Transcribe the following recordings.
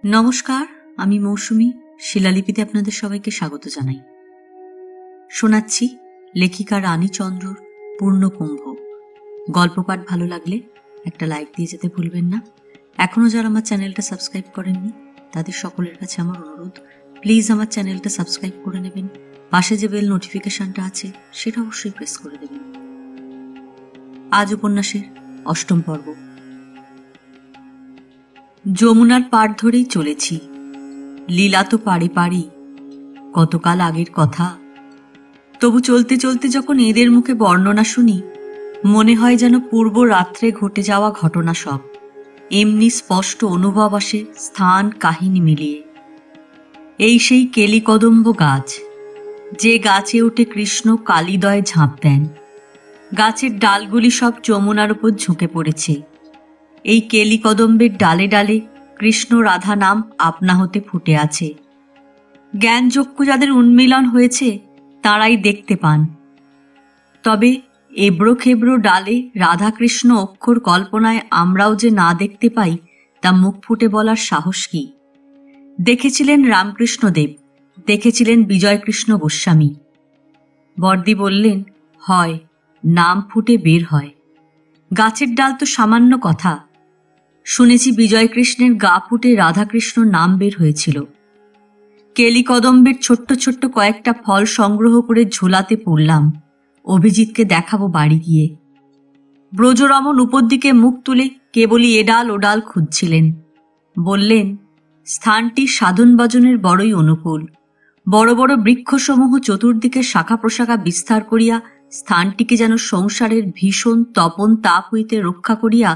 নমস্কার, আমি মৌসুমী। শিলালিপিতে আপনাদের সবাইকে স্বাগত জানাই। শোনাচ্ছি লেখিকা রানীচন্দ্রর পূর্ণকুম্ভ। গল্প পাঠ ভালো লাগলে একটা লাইক দিয়ে যেতে ভুলবেন না। এখনও যারা আমার চ্যানেলটা সাবস্ক্রাইব করেননি তাদের সকলের কাছে আমার অনুরোধ, প্লিজ আমার চ্যানেলটা সাবস্ক্রাইব করে নেবেন। পাশে যে বেল নোটিফিকেশনটা আছে সেটা অবশ্যই প্রেস করে দেবেন। আজ উপন্যাসের ৮ম পর্ব। যমুনার পাড় ধরেই চলেছি। লীলা তো পাড়ে পাড়ি, কতকাল আগের কথা। তবু চলতে চলতে যখন এদের মুখে বর্ণনা শুনি, মনে হয় যেন পূর্ব রাত্রে ঘটে যাওয়া ঘটনা সব। এমনি স্পষ্ট অনুভব আসে স্থান কাহিনী মিলিয়ে। এই সেই কেলিকদম্ব গাছ, যে গাছে উঠে কৃষ্ণ কালিদয়ে ঝাঁপ দেন। গাছের ডালগুলি সব যমুনার উপর ঝুঁকে পড়েছে। এই কেলিকদম্বের ডালে ডালে কৃষ্ণ রাধা নাম আপনা হতে ফুটে আছে। জ্ঞানচক্ষু যাদের উন্মিলন হয়েছে তারাই দেখতে পান। তবে এবড়ো খেবড়ো ডালে রাধাকৃষ্ণ অক্ষর কল্পনায় আমরাও যে না দেখতে পাই তা মুখ ফুটে বলার সাহস কি? দেখেছিলেন রামকৃষ্ণদেব, দেখেছিলেন বিজয়কৃষ্ণ গোস্বামী। বর্দি বললেন, হয়, নাম ফুটে বের হয়। গাছের ডাল তো সামান্য কথা। শুনেছি বিজয়কৃষ্ণের গা ফুটে রাধাকৃষ্ণ নাম বের হয়েছিল। কেলিকদম্বের ছোট্ট ছোট্ট কয়েকটা ফল সংগ্রহ করে ঝোলাতে পড়লাম, অভিজিৎকে দেখাবো বাড়ি গিয়ে। ব্রজরমন উপর দিকে মুখ তুলে কেবলই এডাল ওডাল খুঁজছিলেন। বললেন, স্থানটি সাধন ভজনের বড়ই অনুকূল। বড় বড় বৃক্ষসমূহ চতুর্দিকে শাখা প্রশাখা বিস্তার করিয়া স্থানটিকে যেন সংসারের ভীষণ তপন তাপ হইতে রক্ষা করিয়া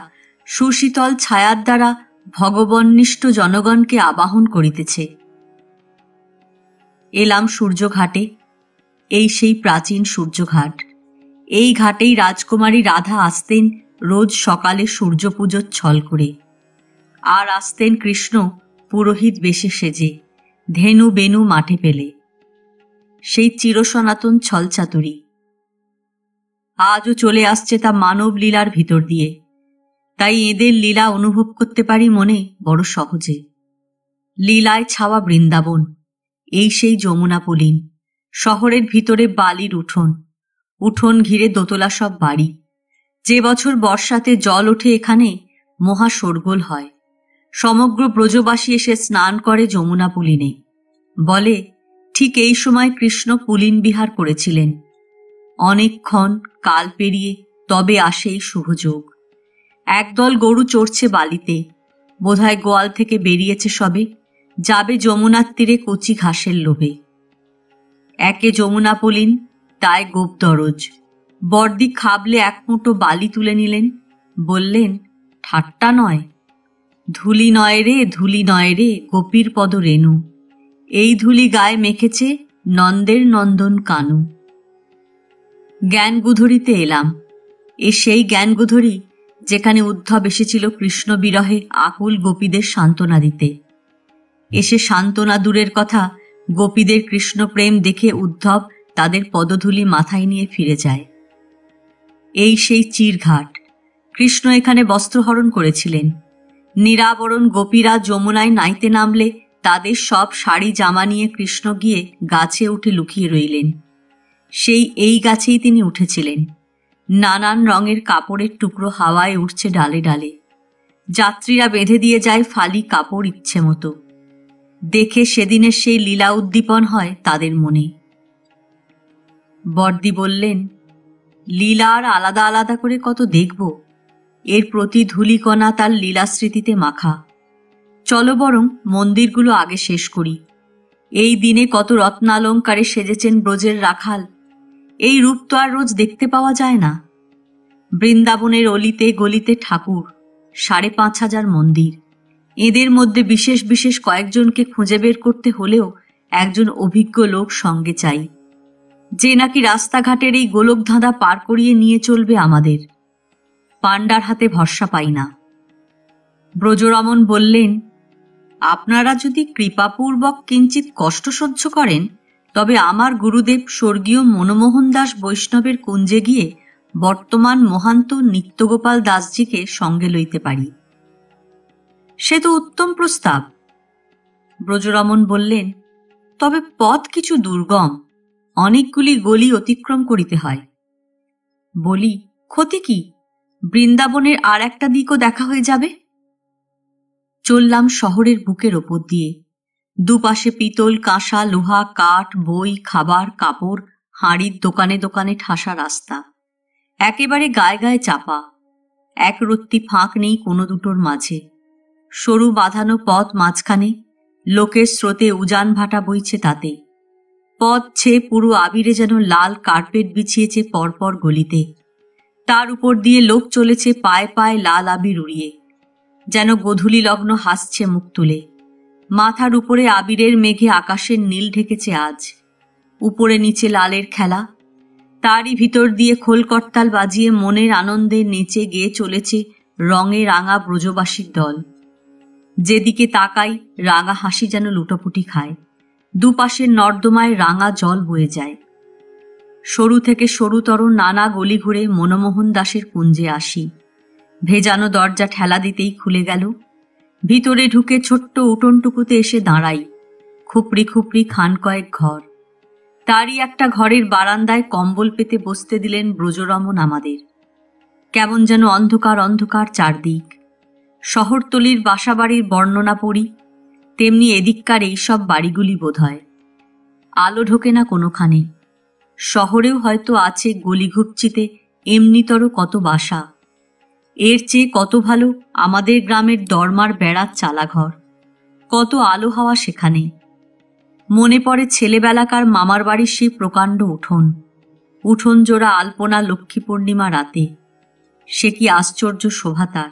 সুশীতল ছায়ার দ্বারা ভগবন্নিষ্ঠ জনগণকে আবাহন করিতেছে। এলাম সূর্যঘাটে। এই সেই প্রাচীন সূর্যঘাট। এই ঘাটেই রাজকুমারী রাধা আসতেন রোজ সকালে সূর্য পুজোর ছল করে। আর আসতেন কৃষ্ণ পুরোহিত বেশে সেজে, ধেনু বেনু মাঠে পেলে। সেই চিরসনাতন ছলচাতুরি আজও চলে আসছে তা মানব লীলার ভিতর দিয়ে। তাই এদের লীলা অনুভব করতে পারি মনে বড় সহজে। লীলায় ছাওয়া বৃন্দাবন, এই সেই যমুনা পুলিন। শহরের ভিতরে বালির উঠোন, উঠোন ঘিরে দোতলা সব বাড়ি। যে বছর বর্ষাতে জল ওঠে এখানে মহা শোরগোল হয়। সমগ্র ব্রজবাসী এসে স্নান করে যমুনা পুলিনে। বলে, ঠিক এই সময় কৃষ্ণ পুলিন বিহার করেছিলেন। অনেকক্ষণ কাল পেরিয়ে তবে আসে এই শুভযোগ। একদল গরু চড়ছে বালিতে, বোধহয় গোয়াল থেকে বেরিয়েছে সবে, যাবে যমুনার তীরে কচি ঘাসের লোভে। একে যমুনা পুলিন, তাই গোপ দরজ। বর্দি খাবলে এক মুঠো বালি তুলে নিলেন, বললেন, ঠাট্টা নয়। ধুলি নয় রে, ধুলি নয় রে, গোপীর পদ রেণু। এই ধুলি গায়ে মেখেছে নন্দের নন্দন কানু। জ্ঞানগুধরিতে এলাম। এ সেই জ্ঞানগুধরি যেখানে উদ্ধব এসেছিল কৃষ্ণ বিরহে আকুল গোপীদের সান্ত্বনা দিতে। এসে সান্ত্বনা দূরের কথা, গোপীদের কৃষ্ণ প্রেম দেখে উদ্ধব তাদের পদধূলি মাথায় নিয়ে ফিরে যায়। এই সেই চিরঘাট। কৃষ্ণ এখানে বস্ত্রহরণ করেছিলেন। নিরাবরণ গোপীরা যমুনায় নাইতে নামলে তাদের সব শাড়ি জামা নিয়ে কৃষ্ণ গিয়ে গাছে উঠে লুকিয়ে রইলেন। সেই এই গাছেই তিনি উঠেছিলেন। নানান রঙের কাপড়ের টুকরো হাওয়ায় উঠছে ডালে ডালে। যাত্রীরা বেঁধে দিয়ে যায় ফালি কাপড় ইচ্ছে মতো। দেখে সেদিনের সেই লীলা উদ্দীপন হয় তাদের মনে। বর্দি বললেন, লীলা আর আলাদা আলাদা করে কত দেখব। এর প্রতি ধূলিকণা তার লীলা স্মৃতিতে মাখা। চলো বরং মন্দিরগুলো আগে শেষ করি। এই দিনে কত রত্নালঙ্কারে সেজেছেন ব্রজের রাখাল। এই রূপ তো আর রোজ দেখতে পাওয়া যায় না। বৃন্দাবনের অলিতে গলিতে ঠাকুর, ৫,৫০০ মন্দির। এদের মধ্যে বিশেষ বিশেষ কয়েকজনকে খুঁজে বের করতে হলেও একজন অভিজ্ঞ লোক সঙ্গে চাই, যে নাকি রাস্তাঘাটের এই গোলক ধাঁধা পার করিয়ে নিয়ে চলবে আমাদের। পাণ্ডার হাতে ভরসা পাই না। ব্রজরমন বললেন, আপনারা যদি কৃপাপূর্বক কিঞ্চিত কষ্ট সহ্য করেন তবে আমার গুরুদেব স্বর্গীয় মনমোহন দাস বৈষ্ণবের কুঞ্জে গিয়ে বর্তমান মহান্ত নিত্যগোপাল দাসজিকে সঙ্গে লইতে পারি। সে তো উত্তম প্রস্তাব। ব্রজরমণ বললেন, তবে পথ কিছু দুর্গম, অনেকগুলি গলি অতিক্রম করিতে হয়। বলি, ক্ষতি কি? বৃন্দাবনের আর একটা দিকও দেখা হয়ে যাবে। চললাম শহরের বুকের ওপর দিয়ে। দুপাশে পিতল, কাঁসা, লোহা, কাঠ, বই, খাবার, কাপড়, হাঁড়ির দোকানে দোকানে ঠাসা রাস্তা, একেবারে গায়ে গায়ে চাপা। এক রত্তি ফাঁক নেই কোনো দুটোর মাঝে। সরু বাঁধানো পথ মাঝখানে, লোকের স্রোতে উজান ভাটা বইছে তাতে। পথ ছেয়ে পুরো আবিরে যেন লাল কার্পেট বিছিয়েছে পরপর গলিতে। তার উপর দিয়ে লোক চলেছে পায়ে পায়ে লাল আবির উড়িয়ে, যেন গোধূলি লগ্ন হাসছে মুখ তুলে। মাথার উপরে আবিরের মেঘে আকাশের নীল ঢেকেছে আজ। উপরে নিচে লালের খেলা, তারই ভিতর দিয়ে খোলকর্তাল বাজিয়ে মনের আনন্দে নেচে গেয়ে চলেছে রঙে রাঙা ব্রজবাসীর দল। যেদিকে তাকাই রাঙা হাসি যেন লুটোপুটি খায়। দুপাশের নর্দমায় রাঙা জল বয়ে যায়। সরু থেকে সরুতর নানা গলি ঘুরে মনমোহন দাসের কুঞ্জে আসি। ভেজানো দরজা ঠেলা দিতেই খুলে গেল। ভিতরে ঢুকে ছোট্ট উঠোনটুকুতে এসে দাঁড়াই। খুপড়ি খুপড়ি খান কয়েক ঘর। তারই একটা ঘরের বারান্দায় কম্বল পেতে বসতে দিলেন ব্রজরমণ আমাদের। কেমন যেন অন্ধকার অন্ধকার চারদিক। শহরতলির বাসাবাড়ির বর্ণনা পড়ি, তেমনি এদিককার এইসব বাড়িগুলি বোধ হয়। আলো ঢোকে না কোনোখানে। শহরেও হয়তো আছে গলিঘুপচিতে এমনিতর কত বাসা। এর চেয়ে কত ভালো আমাদের গ্রামের দরমার বেড়ার চালাঘর। কত আলো হাওয়া সেখানে। মনে পড়ে ছেলেবেলাকার মামার বাড়ির সেই প্রকাণ্ড উঠোন, উঠোন জোড়া আলপনা লক্ষ্মী পূর্ণিমা রাতে। সে কি আশ্চর্য শোভা তার!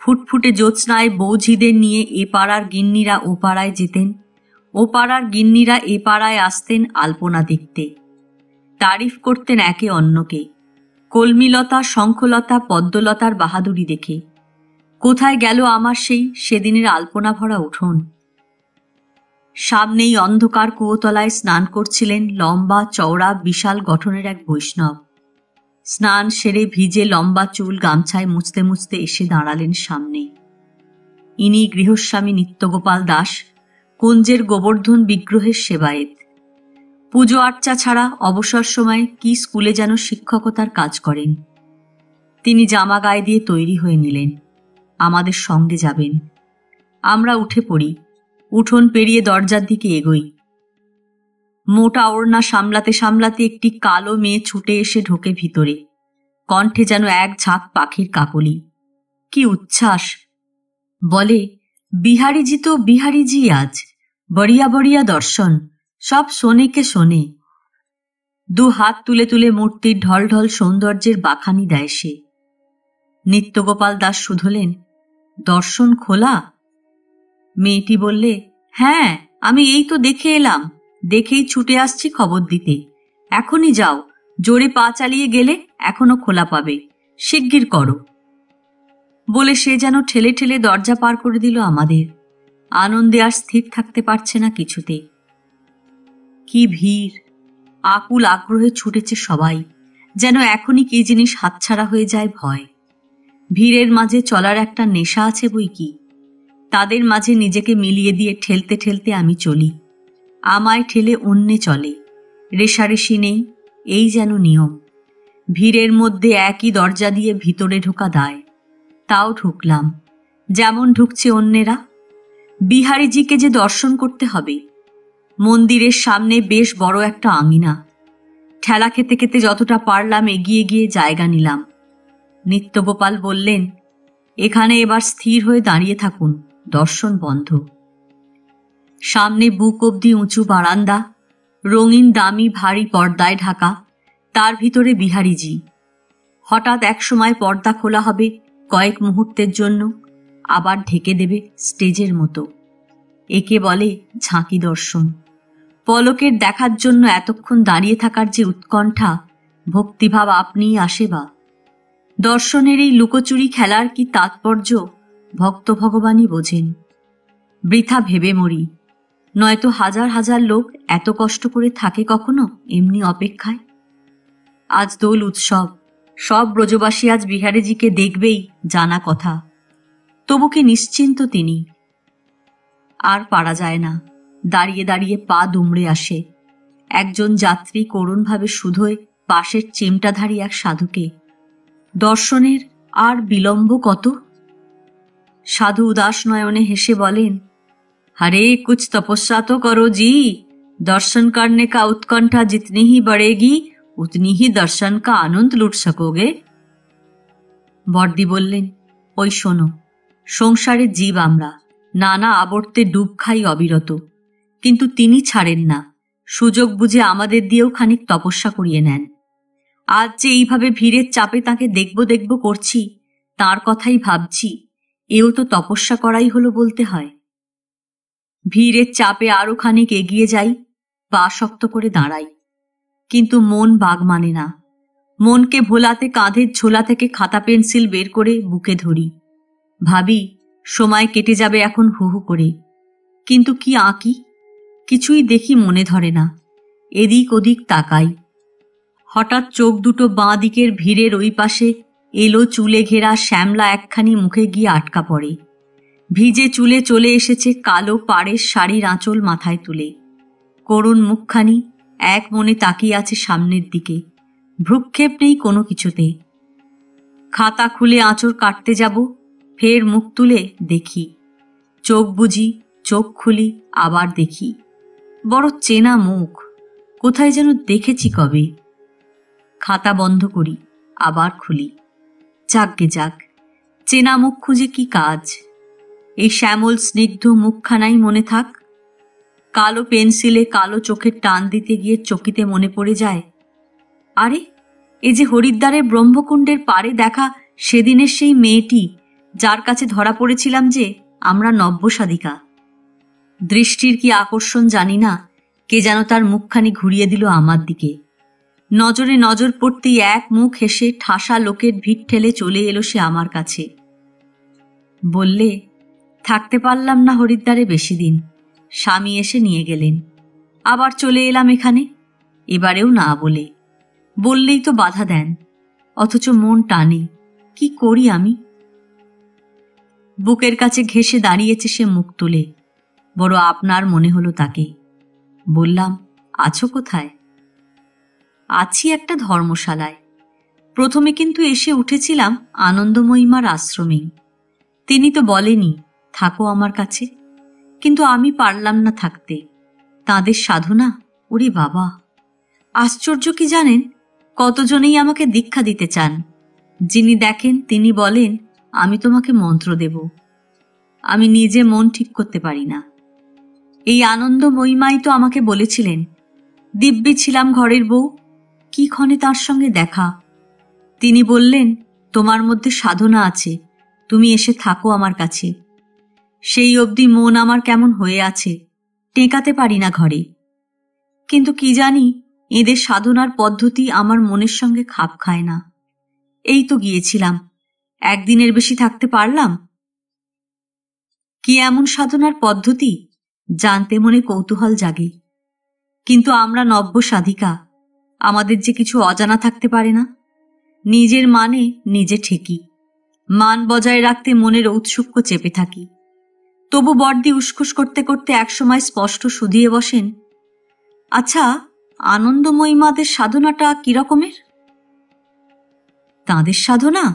ফুটফুটে জ্যোৎস্নায় বৌঝিদের নিয়ে এ পাড়ার গিন্নিরা ও পাড়ায় যেতেন, ও পাড়ার গিন্নিরা এ পাড়ায় আসতেন আলপনা দেখতে। তারিফ করতেন একে অন্যকে, কলমিলতা, শঙ্খলতা, পদ্মলতার বাহাদুরি দেখে। কোথায় গেল আমার সেই সেদিনের আলপনা ভরা উঠোন! সামনেই অন্ধকার কুয়োতলায় স্নান করছিলেন লম্বা চওড়া বিশাল গঠনের এক বৈষ্ণব। স্নান সেরে ভিজে লম্বা চুল গামছায় মুছতে মুছতে এসে দাঁড়ালেন সামনে। ইনি গৃহস্বামী নিত্যগোপাল দাস, কুঞ্জের গোবর্ধন বিগ্রহের সেবায়েত। পুজো আর্চা ছাড়া অবসর সময় কি স্কুলে যেন শিক্ষকতার কাজ করেন। তিনি জামা গায়ে দিয়ে তৈরি হয়ে নিলেন, আমাদের সঙ্গে যাবেন। আমরা উঠে পড়ি, উঠোন পেরিয়ে দরজার দিকে এগোই। মোটা ওড়না সামলাতে সামলাতে একটি কালো মেয়ে ছুটে এসে ঢোকে ভিতরে। কণ্ঠে যেন এক ঝাঁক পাখির কাকলি। কি উচ্ছ্বাস! বলে, বিহারিজি তো বিহারিজি আজ, বড়িয়া বড়িয়া দর্শন, সব শোনে কে শোনে। দু হাত তুলে তুলে মূর্তির ঢল ঢল সৌন্দর্যের বাখানি দেয় সে। নিত্যগোপাল দাস শুধলেন, দর্শন খোলা? মেয়েটি বললে, হ্যাঁ, আমি এই তো দেখে এলাম, দেখেই ছুটে আসছি খবর দিতে। এখনই যাও, জোরে পা চালিয়ে গেলে এখনো খোলা পাবে, শিগগির করো। বলে সে যেন ঠেলে ঠেলে দরজা পার করে দিল আমাদের। আনন্দে আর স্থির থাকতে পারছে না কিছুতে। কি ভিড়! আকুল আগ্রহে ছুটেছে সবাই, যেন এখনই কি জিনিস হাতছাড়া হয়ে যায় ভয়। ভিড়ের মাঝে চলার একটা নেশা আছে বই কি। তাদের মাঝে নিজেকে মিলিয়ে দিয়ে ঠেলতে ঠেলতে আমি চলি। আমায় ঠেলে অন্যে চলে, রেশারেশি নেই, এই যেন নিয়ম। ভিড়ের মধ্যে একই দরজা দিয়ে ভিতরে ঢোকা দায়, তাও ঢুকলাম, যেমন ঢুকছে অন্যেরা। বিহারীজিকে যে দর্শন করতে হবে। মন্দিরের সামনে বেশ বড় একটা আঙিনা। ঠেলা খেতে খেতে যতটা পারলাম এগিয়ে গিয়ে জায়গা নিলাম। নিত্যগোপাল বললেন, এখানে এবার স্থির হয়ে দাঁড়িয়ে থাকুন, দর্শন বন্ধ। সামনে বুক অবধি উঁচু বারান্দা, রঙিন দামি ভারী পর্দায় ঢাকা, তার ভিতরে বিহারীজি। হঠাৎ এক সময় পর্দা খোলা হবে কয়েক মুহূর্তের জন্য, আবার ঢেকে দেবে স্টেজের মতো। একে বলে ঝাঁকি দর্শন। পলকের দেখার জন্য এতক্ষণ দাঁড়িয়ে থাকার যে উৎকণ্ঠা, ভক্তিভাব আপনিই আসে বা। দর্শনের এই লুকোচুরি খেলার কি তাৎপর্য ভক্ত ভগবানই বোঝেন। বৃথা ভেবে মরি, নয়তো হাজার হাজার লোক এত কষ্ট করে থাকে কখনো এমনি অপেক্ষায়। আজ দোল উৎসব, সব ব্রজবাসী আজ বিহারীজিকে দেখবেই জানা কথা। তবু কি নিশ্চিন্ত তিনি। আর পারা যায় না। দাঁড়িয়ে দাঁড়িয়ে পা দুমড়ে আসে। একজন যাত্রী করুণভাবে শুধোয় পাশের চিমটাধারী এক সাধুকে। দর্শনের আর বিলম্ব কত? সাধু উদাস নয়নে হেসে বলেন, अरे कुछ तपस्या तो करो जी। दर्शन करने का उत्कंठा जितनी ही बढ़ेगी उतनी ही दर्शन का आनंद लूट सकोगे। বর্দি বললেন, ওই শোনো, সংসারের জীব আমরা, নানা আবর্তে ডুব খাই অবিরত, কিন্তু তিনি ছাড়েন না। সুযোগ বুঝে আমাদের দিয়েও খানিক তপস্যা করিয়ে নেন। আজ যে এইভাবে ভিড়ের চাপে তাকে দেখব দেখব করছি, তার কথাই ভাবছি, এও তো তপস্যা করাই হলো বলতে হয়। ভিড়ের চাপে আরো খানিক এগিয়ে যাই, পা শক্ত করে দাঁড়াই, কিন্তু মন বাগ মানে না। মনকে ভোলাতে কাঁধের ঝোলা থেকে খাতা পেন্সিল বের করে বুকে ধরি। ভাবি সময় কেটে যাবে এখন হু হু করে, কিন্তু কি আঁকি? কিছুই দেখি মনে ধরে না। এদিক ওদিক তাকাই। হঠাৎ চোখ দুটো বাঁ দিকের ভিড়ের ওই পাশে এলো চুলে ঘেরা শ্যামলা একখানি মুখে গিয়ে আটকা পড়ে। ভিজে চুলে চলে এসেছে কালো পাড়ের শাড়ির আঁচল মাথায় তুলে। করুণ মুখখানি এক মনে তাকিয়ে আছে সামনের দিকে, ভ্রুক্ষেপ নেই কোনো কিছুতে। খাতা খুলে আঁচড় কাটতে যাব, ফের মুখ তুলে দেখি, চোখ বুজি, চোখ খুলি, আবার দেখি। বড় চেনা মুখ, কোথায় যেন দেখেছি কবে। খাতা বন্ধ করি, আবার খুলি। যাকগে যাক, চেনা মুখ খুঁজে কি কাজ? এই শ্যামল স্নিগ্ধ মুখখানাই মনে থাক। কালো পেন্সিলে কালো চোখের টান দিতে গিয়ে চকিতে মনে পড়ে যায়, আরে এ যে হরিদ্বারের ব্রহ্মকুণ্ডের পাড়ে দেখা সেদিনের সেই মেয়েটি, যার কাছে ধরা পড়েছিলাম যে আমরা নব্যসাধিকা। দৃষ্টির কি আকর্ষণ জানি না, কে যেন তার মুখখানি ঘুরিয়ে দিল আমার দিকে। নজরে নজর পড়তেই এক মুখ হেসে ঠাসা লোকের ভিড় ঠেলে চলে এলো সে আমার কাছে। বললে, থাকতে পারলাম না হরিদ্বারে বেশি দিন, স্বামী এসে নিয়ে গেলেন, আবার চলে এলাম এখানে। এবারেও না বলে, বললেই তো বাধা দেন, অথচ মন টানে। কি করি আমি? বুকের কাছে ঘেঁষে দাঁড়িয়েছে সে মুখ তুলে। বড় আপনার মনে হলো তাকে। বললাম, আছো কোথায়? আছি একটা ধর্মশালায়। প্রথমে কিন্তু এসে উঠেছিলাম আনন্দময়ীমার আশ্রমে। তিনি তো বলেনি থাকো আমার কাছে, কিন্তু আমি পারলাম না থাকতে। তাঁদের সাধনা, ওরে বাবা! আশ্চর্য কি জানেন, কতজনেই আমাকে দীক্ষা দিতে চান। যিনি দেখেন তিনি বলেন, আমি তোমাকে মন্ত্র দেব। আমি নিজে মন ঠিক করতে পারি না। এই আনন্দময়ীমাই তো আমাকে বলেছিলেন, দিব্যি ছিলাম ঘরের বউ, কি ক্ষণে তার সঙ্গে দেখা। তিনি বললেন, তোমার মধ্যে সাধনা আছে, তুমি এসে থাকো আমার কাছে। সেই অবধি মন আমার কেমন হয়ে আছে, টেকাতে পারি না ঘরে। কিন্তু কি জানি, এদের সাধনার পদ্ধতি আমার মনের সঙ্গে খাপ খায় না। এই তো গিয়েছিলাম, একদিনের বেশি থাকতে পারলাম। কি এমন সাধনার পদ্ধতি জানতে মনে কৌতূহল জাগে। কিন্তু আমরা নব্য সাধিকা, আমাদের যে কিছু অজানা থাকতে পারে না। নিজের মানে নিজে ঠেকি, মান বজায় রাখতে মনের ঔৎসুক্য চেপে থাকি। তবু বর্দি উসখুস করতে করতে একসময় স্পষ্ট শুধিয়ে বসেন, আচ্ছা, আনন্দময়ীমাদের সাধনাটা কিরকমের? তাঁদের সাধনা?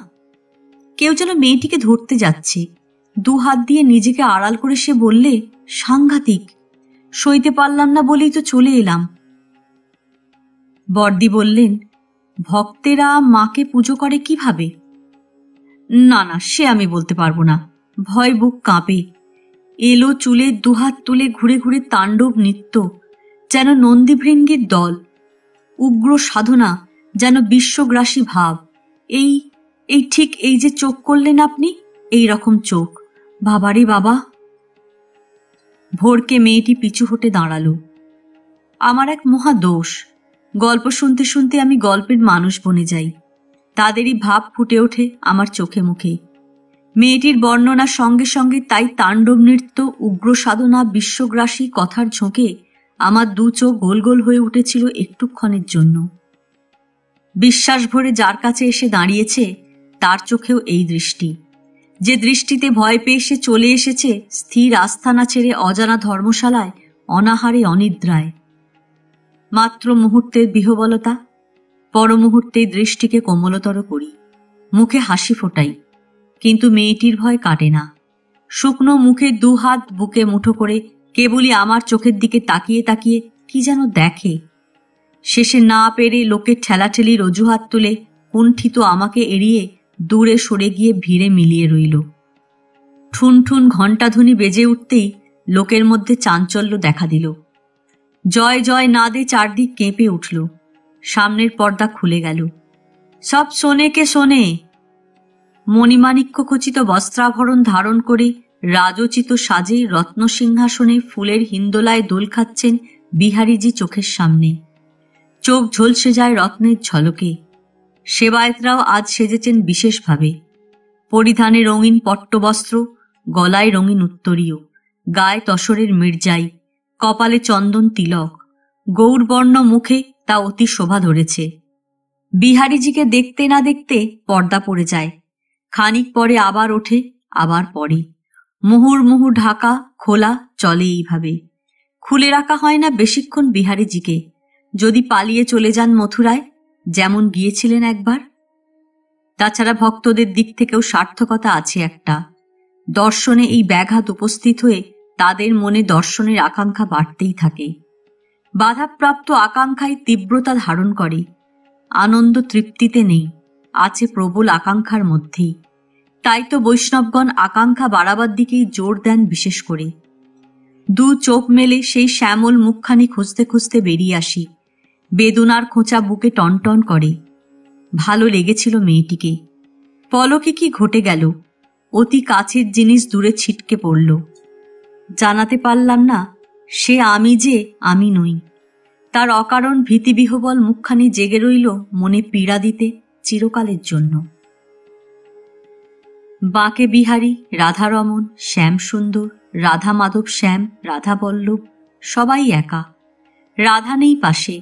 কেউ যেন মেয়েটিকে ধরতে যাচ্ছে, দু হাত দিয়ে নিজেকে আড়াল করে সে বললে, সাংঘাতিক, সইতে পারলাম না বলেই তো চলে এলাম। বর্দি বললেন, ভক্তেরা মাকে পুজো করে কিভাবে? না না, সে আমি বলতে পারবো না, ভয় বুক কাঁপে। এলো চুলে দুহাত তুলে ঘুরে ঘুরে তাণ্ডব নৃত্য, যেন নন্দীভৃঙ্গের দল। উগ্র সাধনা, যেন বিশ্বগ্রাসী ভাব। এই এই ঠিক এই যে চোখ করলেন আপনি, এই রকম চোখ। বাবারে বাবা! ভোরকে মেয়েটি পিছু হটে দাঁড়ালো। আমার এক মহা দোষ, গল্প শুনতে শুনতে আমি গল্পের মানুষ বনে যাই। তাদেরই ভাব ফুটে ওঠে আমার চোখে মুখে। মেয়েটির বর্ণনার সঙ্গে সঙ্গে তাই তাণ্ডব নৃত্য, উগ্র সাধনা, বিশ্বগ্রাসী কথার ঝোঁকে আমার দু চোখ গোল গোল হয়ে উঠেছিল একটুক্ষণের জন্য। বিশ্বাস ভরে যার কাছে এসে দাঁড়িয়েছে তার চোখেও এই দৃষ্টি, যে দৃষ্টিতে ভয় পেয়ে সে চলে এসেছে স্থির আস্থানা ছেড়ে অজানা ধর্মশালায়, অনাহারে অনিদ্রায়। মাত্র মুহূর্তের বিহবলতা, পর মুহূর্তেই দৃষ্টিকে কোমলতর করি, মুখে হাসি ফোটাই, কিন্তু মেয়েটির ভয় কাটে না। শুকনো মুখে দুহাত বুকে মুঠো করে কেবলই আমার চোখের দিকে তাকিয়ে তাকিয়ে কি যেন দেখে। শেষে না পেরে লোকের ঠেলাঠেলির অজুহাত তুলে কুণ্ঠিত আমাকে এড়িয়ে দূরে সরে গিয়ে ভিড়ে মিলিয়ে রইল। ঠুন ঠুন ঘণ্টাধ্বনি বেজে উঠতেই লোকের মধ্যে চাঞ্চল্য দেখা দিল। জয় জয় নাদে চারদিক কেঁপে উঠল। সামনের পর্দা খুলে গেল। সব শোনে কে শোনে। মণিমাণিক্য খচিত বস্ত্রাভরণ ধারণ করে রাজোচিত সাজে রত্নসিংহাসনে ফুলের হিন্দোলায় দোল খাচ্ছেন বিহারীজি চোখের সামনে। চোখ ঝলসে যায় রত্নের ঝলকে। সেবায়েতরাও আজ সেজেছেন বিশেষভাবে। পরিধানে রঙিন পট্টবস্ত্র, গলায় রঙিন উত্তরীয়, গায়ে তসরের মির্জাই, কপালে চন্দন তিলক, গৌরবর্ণ মুখে তা অতি শোভা ধরেছে। বিহারীজিকে দেখতে না দেখতে পর্দা পড়ে যায়, খানিক পরে আবার ওঠে, আবার পড়ে। মুহুর্মুহু ঢাকা খোলা চলে এইভাবে। খুলে রাখা হয় না বেশিক্ষণ বিহারীজিকে, যদি পালিয়ে চলে যান মথুরায়, যেমন গিয়েছিলেন একবার। তাছাড়া ভক্তদের দিক থেকেও সার্থকতা আছে একটা। দর্শনে এই ব্যাঘাত উপস্থিত হয়ে তাদের মনে দর্শনের আকাঙ্ক্ষা বাড়তেই থাকে। বাধাপ্রাপ্ত আকাঙ্ক্ষায় তীব্রতা ধারণ করে। আনন্দ তৃপ্তিতে নেই, আছে প্রবল আকাঙ্ক্ষার মধ্যেই। তাই তো বৈষ্ণবগণ আকাঙ্ক্ষা বাড়াবার দিকেই জোর দেন বিশেষ করে। দু চোখ মেলে সেই শ্যামল মুখখানি খুঁজতে খুঁজতে বেরিয়ে আসি। বেদনার খোঁচা বুকে টনটন করে। ভালো লেগেছিল মেয়েটিকে। পলকে কি ঘটে গেল, অতি কাছের জিনিস দূরে ছিটকে পড়ল। জানাতে পারলাম না সে আমি যে আমি নই। তার অকারণ ভীতিবিহ্বল মুখখানি জেগে রইল মনে পীড়া দিতে চিরকালের জন্য। বাঁকে বিহারী, রাধারমণ, শ্যামসুন্দর, রাধা মাধব, শ্যাম, রাধা বল্লভ সবাই একা। রাধা নেই পাশে।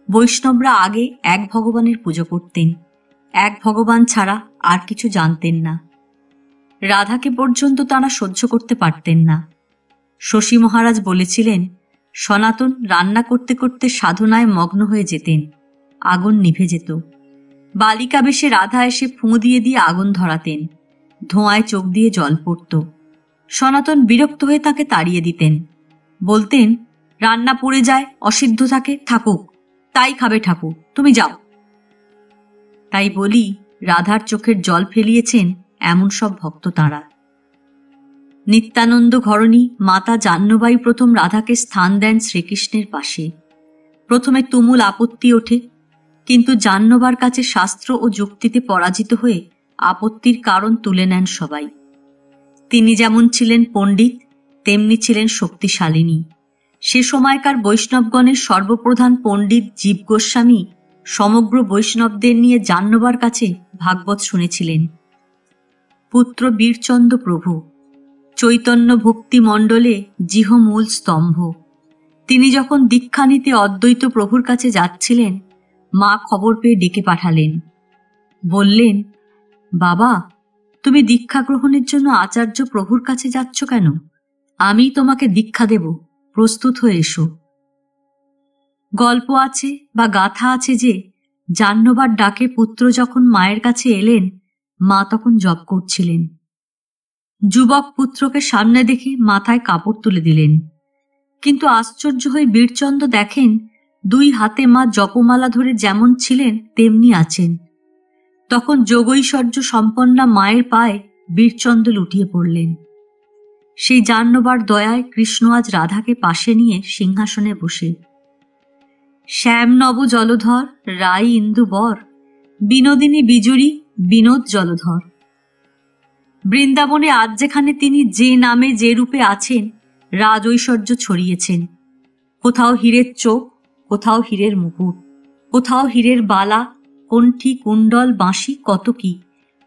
বৈষ্ণবরা আগে এক ভগবানের পুজো করতেন, এক ভগবান ছাড়া আর কিছু জানতেন না। রাধাকে পর্যন্ত তাঁরা সহ্য করতে পারতেন না। শশী মহারাজ বলেছিলেন, সনাতন রান্না করতে করতে সাধনায় মগ্ন হয়ে যেতেন, আগুন নিভে যেত। বালিকা বেশে রাধা এসে ফুঁ দিয়ে দিয়ে আগুন ধরাতেন, ধোঁয়ায় চোখ দিয়ে জল পড়ত। সনাতন বিরক্ত হয়ে তাকে তাড়িয়ে দিতেন, বলতেন, রান্না পুড়ে যায়, অসিদ্ধ থাকে, থাকুক, তাই খাবে ঠাকুর, তুমি যাও। তাই বলি, রাধার চোখের জল ফেলিয়েছেন এমন সব ভক্ত তাঁরা। নিত্যানন্দ ঘরণী মাতা জাহ্নবাই প্রথম রাধাকে স্থান দেন শ্রীকৃষ্ণের পাশে। প্রথমে তুমুল আপত্তি ওঠে, কিন্তু জাহ্নবার কাছে শাস্ত্র ও যুক্তিতে পরাজিত হয়ে আপত্তির কারণ তুলে নেন সবাই। তিনি যেমন ছিলেন পণ্ডিত, তেমনি ছিলেন শক্তিশালিনী। সে সময়কার বৈষ্ণবগণের সর্বপ্রধান পণ্ডিত জীব গোস্বামী সমগ্র বৈষ্ণবদের নিয়ে জাহ্নবার কাছে ভাগবত শুনেছিলেন। পুত্র বীরচন্দ্র প্রভু চৈতন্য ভক্তি মণ্ডলে জিহ মূল স্তম্ভ। তিনি যখন দীক্ষা নিতে অদ্বৈত প্রভুর কাছে যাচ্ছিলেন, মা খবর পেয়ে ডেকে পাঠালেন। বললেন, বাবা, তুমি দীক্ষা গ্রহণের জন্য আচার্য প্রভুর কাছে যাচ্ছ কেন? আমি তোমাকে দীক্ষা দেব, প্রস্তুত হয়ে এসো। গল্প আছে বা গাথা আছে যে জাহ্নবার ডাকে পুত্র যখন মায়ের কাছে এলেন, মা তখন জপ করছিলেন। যুবক পুত্রকে সামনে দেখে মাথায় কাপড় তুলে দিলেন, কিন্তু আশ্চর্য হয়ে বীরচন্দ্র দেখেন দুই হাতে মা জপমালা ধরে যেমন ছিলেন তেমনি আছেন। তখন যোগৈশ্বর্য সম্পন্না মায়ের পায়ে বীরচন্দ্র লুটিয়ে পড়লেন। সেই জাহ্নবার দয়ায় কৃষ্ণ আজ রাধাকে পাশে নিয়ে সিংহাসনে বসে। শ্যাম নব জলধর, রাই ইন্দু বর, বিনোদিনী বিজুরি, বিনোদ জলধর। বৃন্দাবনে আজ যেখানে তিনি যে নামে যে রূপে আছেন, রাজ ঐশ্বর্য ছড়িয়েছেন। কোথাও হীরের চোখ, কোথাও হীরের মুকুট, কোথাও হীরের বালা, কণ্ঠী, কুণ্ডল, বাঁশি, কত কি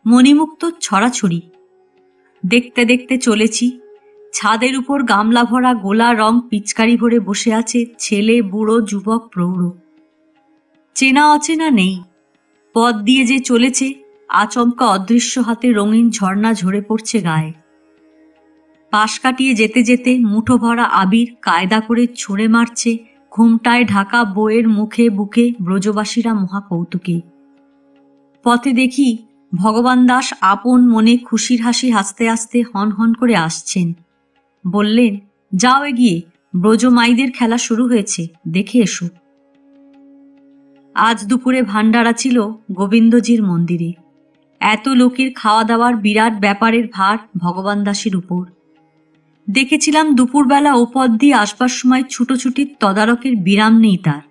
মণিমুক্ত ছড়াছড়ি। দেখতে দেখতে চলেছি, ছাদের উপর গামলা ভরা গোলা রং পিচকারি ভরে বসে আছে ছেলে, বুড়ো, যুবক, প্রৌঢ়। চেনা অচেনা নেই। পথ দিয়ে যে চলেছে আচমকা অদৃশ্য হাতে রঙিন ঝর্ণা ঝরে পড়ছে গায়ে। পাশ কাটিয়ে যেতে যেতে মুঠো ভরা আবির কায়দা করে ছুঁড়ে মারছে ঘুমটায় ঢাকা বইয়ের মুখে বুকে ব্রজবাসীরা মহা কৌতুকে। পথে দেখি ভগবান দাস আপন মনে খুশির হাসি হাসতে হাসতে হন হন করে আসছেন। বললেন, যাও এগিয়ে, ব্রজমাইদের খেলা শুরু হয়েছে, দেখে এসো। আজ দুপুরে ভান্ডারা ছিল গোবিন্দজির মন্দিরে। এত লোকের খাওয়া দাওয়ার বিরাট ব্যাপারের ভার ভগবান দাসের উপর। দেখেছিলাম দুপুরবেলা ওপর দিয়ে আসবার সময় ছুটোছুটির তদারকের বিরাম নেই তার।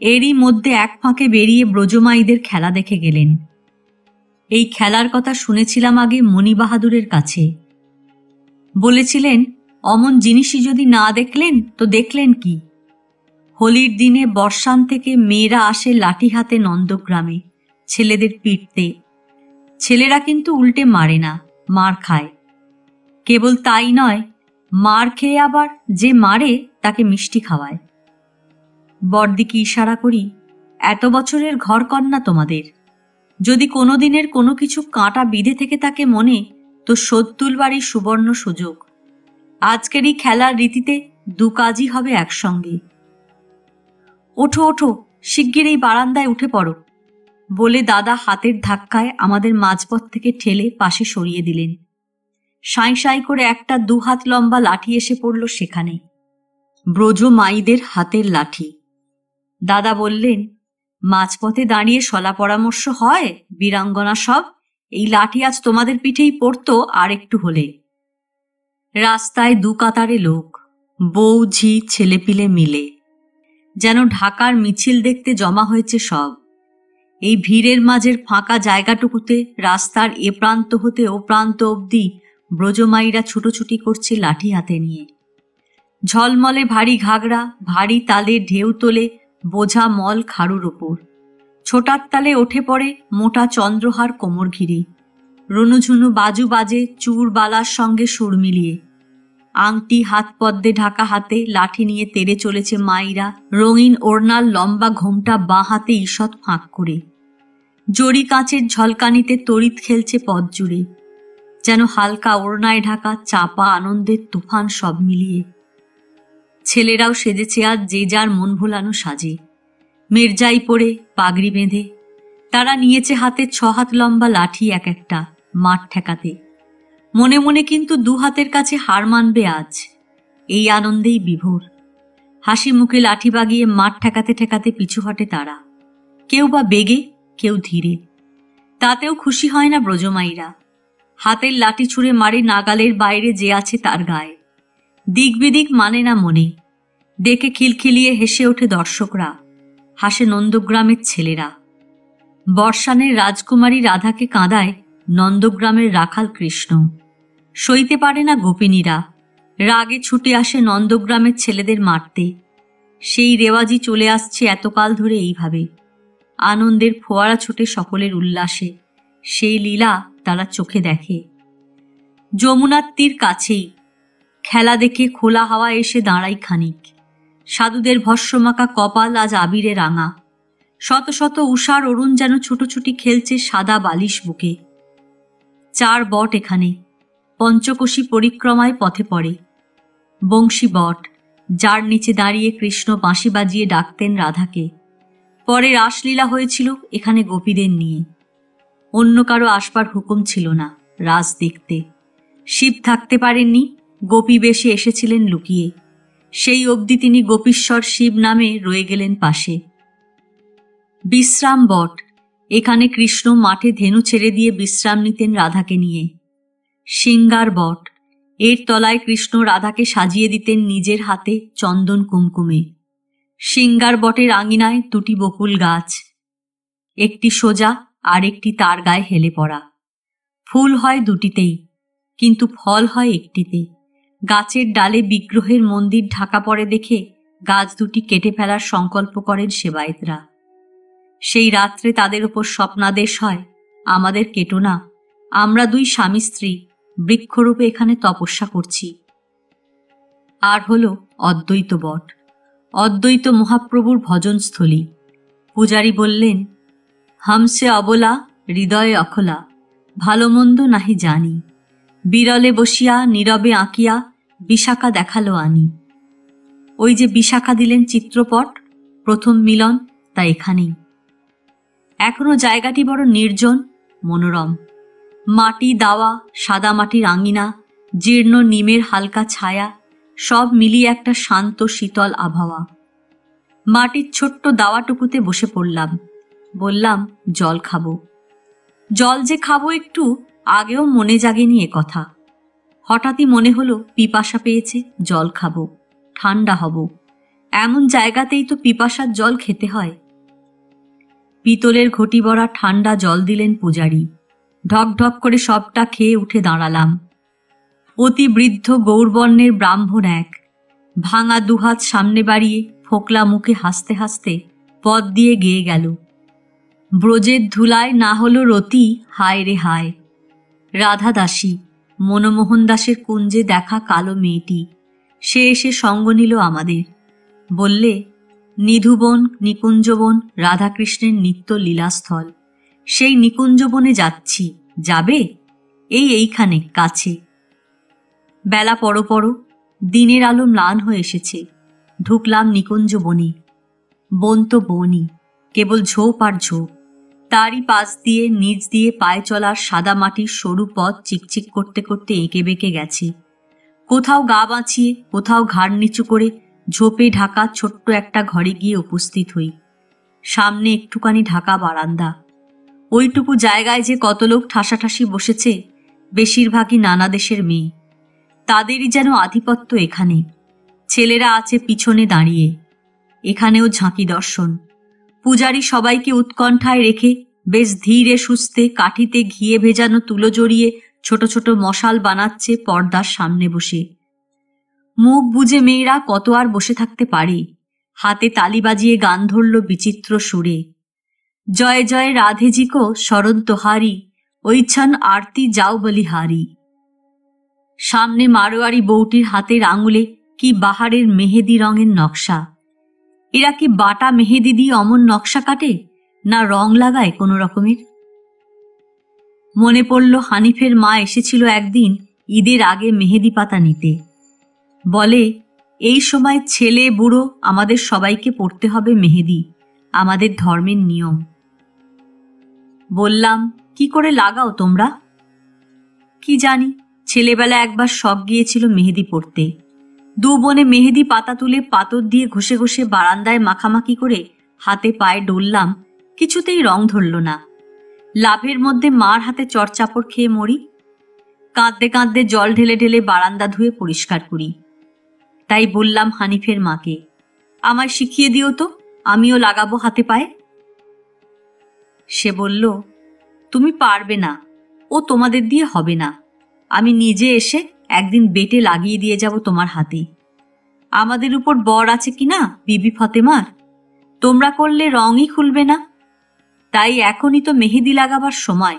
এরই মধ্যে এক ফাঁকে বেরিয়ে ব্রজমাইদের খেলা দেখে গেলেন। এই খেলার কথা শুনেছিলাম আগে মণি বাহাদুরের কাছে। বলেছিলেন, অমন জিনিসই যদি না দেখলেন তো দেখলেন কি? হোলির দিনে বর্ষান থেকে মেয়েরা আসে লাঠি হাতে নন্দগ্রামে ছেলেদের পিটতে। ছেলেরা কিন্তু উল্টে মারে না, মার খায়। কেবল তাই নয়, মার খেয়ে আবার যে মারে তাকে মিষ্টি খাওয়ায়। বড়দিকে ইশারা করি, এত বছরের ঘর কন্যা তোমাদের, যদি কোনো দিনের কোনো কিছু কাঁটা বিঁধে থেকে তাকে মনে, তো শোধ তুলবারই সুবর্ণ সুযোগ। আজকের এই খেলার রীতিতে দু কাজই হবে একসঙ্গে। ওঠো ওঠো, শিগগির এই বারান্দায় উঠে পড়ো, বলে দাদা হাতের ধাক্কায় আমাদের মাঝপথ থেকে ঠেলে পাশে সরিয়ে দিলেন। সাঁই সাঁই করে একটা 2 হাত লম্বা লাঠি এসে পড়ল সেখানে, ব্রজ মাইদের হাতের লাঠি। দাদা বললেন, মাঝপথে দাঁড়িয়ে সলা পরামর্শ হয় বীরাঙ্গনা সব? এই লাঠি আজ তোমাদের পিঠেই পড়তো আর একটু হলে। রাস্তায় 2 কাতারে লোক, বউ ঝি ছেলেপিলে মিলে, যেন ঢাকার মিছিল দেখতে জমা হয়েছে সব। এই ভিড়ের মাঝের ফাঁকা জায়গাটুকুতে রাস্তার এ প্রান্ত হতে ও প্রান্ত অবধি ব্রজমাইরা ছুটোছুটি করছে লাঠি হাতে নিয়ে। ঝলমলে ভারী ঘাগরা, ভারী তালে ঢেউ তোলে বোঝা মল খাড়ুর ওপর। ছোটার তালে ওঠে পড়ে মোটা চন্দ্রহার কোমর ঘিরে। রুনুঝুনু বাজু বাজে চুর বালার সঙ্গে সুর মিলিয়ে। আংটি হাত পদ্মে ঢাকা হাতে লাঠি নিয়ে তেড়ে চলেছে মাইরা রঙিন ওড়নার লম্বা ঘোমটা বাঁ হাতে ঈষৎ ফাঁক করে। জরি কাঁচের ঝলকানিতে তড়িৎ খেলছে পথ জুড়ে, যেন হালকা ওড়নায় ঢাকা চাপা আনন্দের তুফান সব মিলিয়ে। ছেলেরাও সেজেছে আজ যে যার মন ভোলানো সাজে, মির্জাই পরে পাগড়ি বেঁধে। তারা নিয়েছে হাতে 6 হাত লম্বা লাঠি এক একটা, মাঠ ঠেকাতে। মনে মনে কিন্তু 2 হাতের কাছে হার মানবে আজ। এই আনন্দেই বিভোর। হাসি মুখে লাঠি বাগিয়ে মাঠ ঠেকাতে ঠেকাতে পিছু হটে তারা, কেউ বা বেগে, কেউ ধীরে। তাতেও খুশি হয় না ব্রজমাইরা। হাতের লাঠি ছুঁড়ে মারে নাগালের বাইরে যে আছে তার গায়ে। দিক বিদিক মানে না মনে। দেখে খিলখিলিয়ে হেসে ওঠে দর্শকরা, হাসে নন্দগ্রামের ছেলেরা। বর্ষানের রাজকুমারী রাধাকে কাঁদায় নন্দগ্রামের রাখাল কৃষ্ণ। সইতে পারে না গোপিনীরা, রাগে ছুটে আসে নন্দগ্রামের ছেলেদের মারতে। সেই রেওয়াজি চলে আসছে এতকাল ধরে এইভাবে। আনন্দের ফোয়ারা ছুটে সকলের উল্লাসে, সেই লীলা তারা চোখে দেখে। যমুনার তীর কাছেই, খেলা দেখে খোলা হাওয়া এসে দাঁড়াই খানিক। সাধুদের ভস্মমাখা কপাল আজ আবিরে রাঙা। শত শত উষার অরুণ যেন ছুটোছুটি খেলছে সাদা বালিশ বুকে। 4 বট এখানে, পঞ্চকোশী পরিক্রমায় পথে পড়ে। বংশী বট, যার নিচে দাঁড়িয়ে কৃষ্ণ বাঁশি বাজিয়ে ডাকতেন রাধাকে। পরে রাসলীলা হয়েছিল এখানে গোপীদের নিয়ে। অন্য কারো আসবার হুকুম ছিল না রাস দেখতে। শিব থাকতে পারেননি, গোপী বেশে এসেছিলেন লুকিয়ে। সেই অবধি তিনি গোপীশ্বর শিব নামে রয়ে গেলেন পাশে। বিশ্রাম বট, এখানে কৃষ্ণ মাঠে ধেনু ছেড়ে দিয়ে বিশ্রাম নিতেন রাধাকে নিয়ে। সিঙ্গার বট, এর তলায় কৃষ্ণ রাধাকে সাজিয়ে দিতেন নিজের হাতে চন্দন কুমকুমে। সিঙ্গার বটের আঙিনায় 2টি বকুল গাছ, একটি সোজা আর একটি তার গায়ে হেলে পড়া। ফুল হয় 2টিতেই, কিন্তু ফল হয় একটিতে। গাছের ডালে বিগ্রহের মন্দির ঢাকা পড়ে দেখে গাছ 2টি কেটে ফেলার সংকল্প করেন সেবায়েতরা। সেই রাত্রে তাদের ওপর স্বপ্নাদেশ হয়, আমাদের কেটো না, আমরা 2 স্বামী স্ত্রী বৃক্ষরূপে এখানে তপস্যা করছি। আর হলো অদ্বৈত বট, অদ্বৈত মহাপ্রভুর ভজনস্থলী। পূজারী বললেন, হামসে অবলা হৃদয়ে অখলা, ভালো মন্দ নাহি জানি, বিরলে বসিয়া নীরবে আঁকিয়া বিশাখা দেখালো আনি। ওই যে বিশাখা দিলেন চিত্রপট, প্রথম মিলন তা এখানেই। এখনো জায়গাটি বড় নির্জন, মনোরম। মাটি দাওয়া, সাদা মাটির আঙিনা, জীর্ণ নিমের হালকা ছায়া, সব মিলিয়ে একটা শান্ত শীতল আবহাওয়া। মাটির ছোট্ট দাওয়াটুকুতে বসে পড়লাম। বললাম, জল খাবো। জল যে খাবো একটু আগেও মনে জাগেনি এ কথা। হঠাৎই মনে হলো পিপাসা পেয়েছে, জল খাবো, ঠান্ডা হব। এমন জায়গাতেই তো পিপাসার জল খেতে হয়। পিতলের ঘটি ভরা ঠান্ডা জল দিলেন পূজারী। ঢক ঢক করে সবটা খেয়ে উঠে দাঁড়ালাম। অতি বৃদ্ধ গৌরবর্ণের ব্রাহ্মণ এক, ভাঙা দুহাত সামনে বাড়িয়ে ফোকলা মুখে হাসতে হাসতে পথ দিয়ে গেয়ে গেল, ব্রজের ধুলায় না হলো রতি, হায় রে হায়। রাধা দাসী, মনমোহন দাসের কুঞ্জে দেখা কালো মেয়েটি, সে এসে সঙ্গ নিল আমাদের। বললে, নিধুবন নিকুঞ্জবন রাধাকৃষ্ণের নিত্য লীলাস্থল, সেই নিকুঞ্জবনে যাচ্ছি, যাবে? এইখানে কাছে। বেলা পড়ো পড়ো, দিনের আলো ম্লান হয়ে এসেছে। ঢুকলাম নিকুঞ্জবনে। বন তো বনই, কেবল ঝোপ আর ঝোপ। তারই পাশ দিয়ে নিচ দিয়ে পায়ে চলার সাদা মাটির সরু পথ চিকচিক করতে করতে এঁকে বেঁকে গেছে। কোথাও গা বাঁচিয়ে, কোথাও ঘাড় নিচু করে ঝোপে ঢাকা ছোট্ট একটা ঘরে গিয়ে উপস্থিত হই। সামনে একটুখানি ঢাকা বারান্দা। ওইটুকু জায়গায় যে কত লোক ঠাসাঠাসি বসেছে, বেশিরভাগই নানা দেশের মেয়ে। তাদেরই যেন আধিপত্য এখানে। ছেলেরা আছে পিছনে দাঁড়িয়ে। এখানেও ঝাঁকি দর্শন। পূজারী সবাইকে উৎকণ্ঠায় রেখে বেশ ধীরে সুস্থে কাঠিতে ঘিয়ে ভেজানো তুলো জড়িয়ে ছোট ছোট মশাল বানাচ্ছে পর্দার সামনে বসে। মুখ বুজে মেয়েরা কত আর বসে থাকতে পারে। হাতে তালি বাজিয়ে গান ধরল বিচিত্র সুরে। জয় জয় রাধেজি কো শরণ তোহারি, ওইছন আরতি যাও বলিহারি। সামনে মারোয়ারি বউটির হাতের আঙুলে কি বাহারের মেহেদি রঙের নকশা। এরা কি বাটা মেহেদি দিয়ে অমন নকশা কাটে, না রং লাগায় কোনো রকমের? মনে পড়ল হানিফের মা এসেছিল একদিন ঈদের আগে মেহেদি পাতা নিতে। বলে, এই সময় ছেলে বুড়ো আমাদের সবাইকে পড়তে হবে মেহেদি, আমাদের ধর্মের নিয়ম। বললাম, কি করে লাগাও তোমরা? কি জানি, ছেলেবেলা একবার শখ গিয়েছিল মেহেদি পড়তে। দু বোনে মেহেদি পাতা তুলে পাতর দিয়ে ঘষে ঘষে বারান্দায় মাখামাখি করে হাতে পায়ে ডললাম, কিছুতেই রং ধরল না। লাভের মধ্যে মার হাতে চড়চাপড় খেয়ে মরি। কাঁদতে কাঁদতে জল ঢেলে ঢেলে বারান্দা ধুয়ে পরিষ্কার করি। তাই বললাম হানিফের মাকে, আমায় শিখিয়ে দিও তো, আমিও লাগাবো হাতে পায়ে। সে বলল, তুমি পারবে না, ও তোমাদের দিয়ে হবে না। আমি নিজে এসে একদিন বেটে লাগিয়ে দিয়ে যাব তোমার হাতে। আমাদের উপর বর আছে কিনা বিবি ফতেমার, তোমরা করলে রঙই খুলবে না। তাই এখনই তো মেহেদি লাগাবার সময়।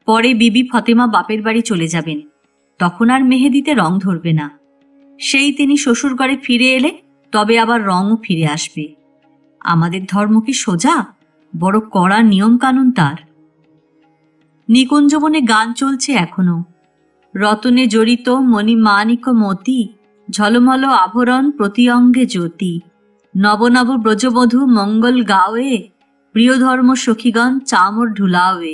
পরে বিবি ফতেমা বাপের বাড়ি চলে যাবেন, তখন আর মেহেদিতে রং ধরবে না। সেই তিনি শ্বশুর ঘরে ফিরে এলে তবে আবার রঙও ফিরে আসবে। আমাদের ধর্ম কি সোজা? বড় কড়া নিয়ম কানুন তার। নিকুঞ্জবনে গান চলছে এখনো। রতনে জড়িত মণিমাণিক মতি, ঝলমল আভরণ প্রতি অঙ্গে জ্যোতি। নবনব ব্রজবধূ মঙ্গল গাওয়ে, প্রিয় ধর্ম সখীগণ চামর ঢুলাওয়ে।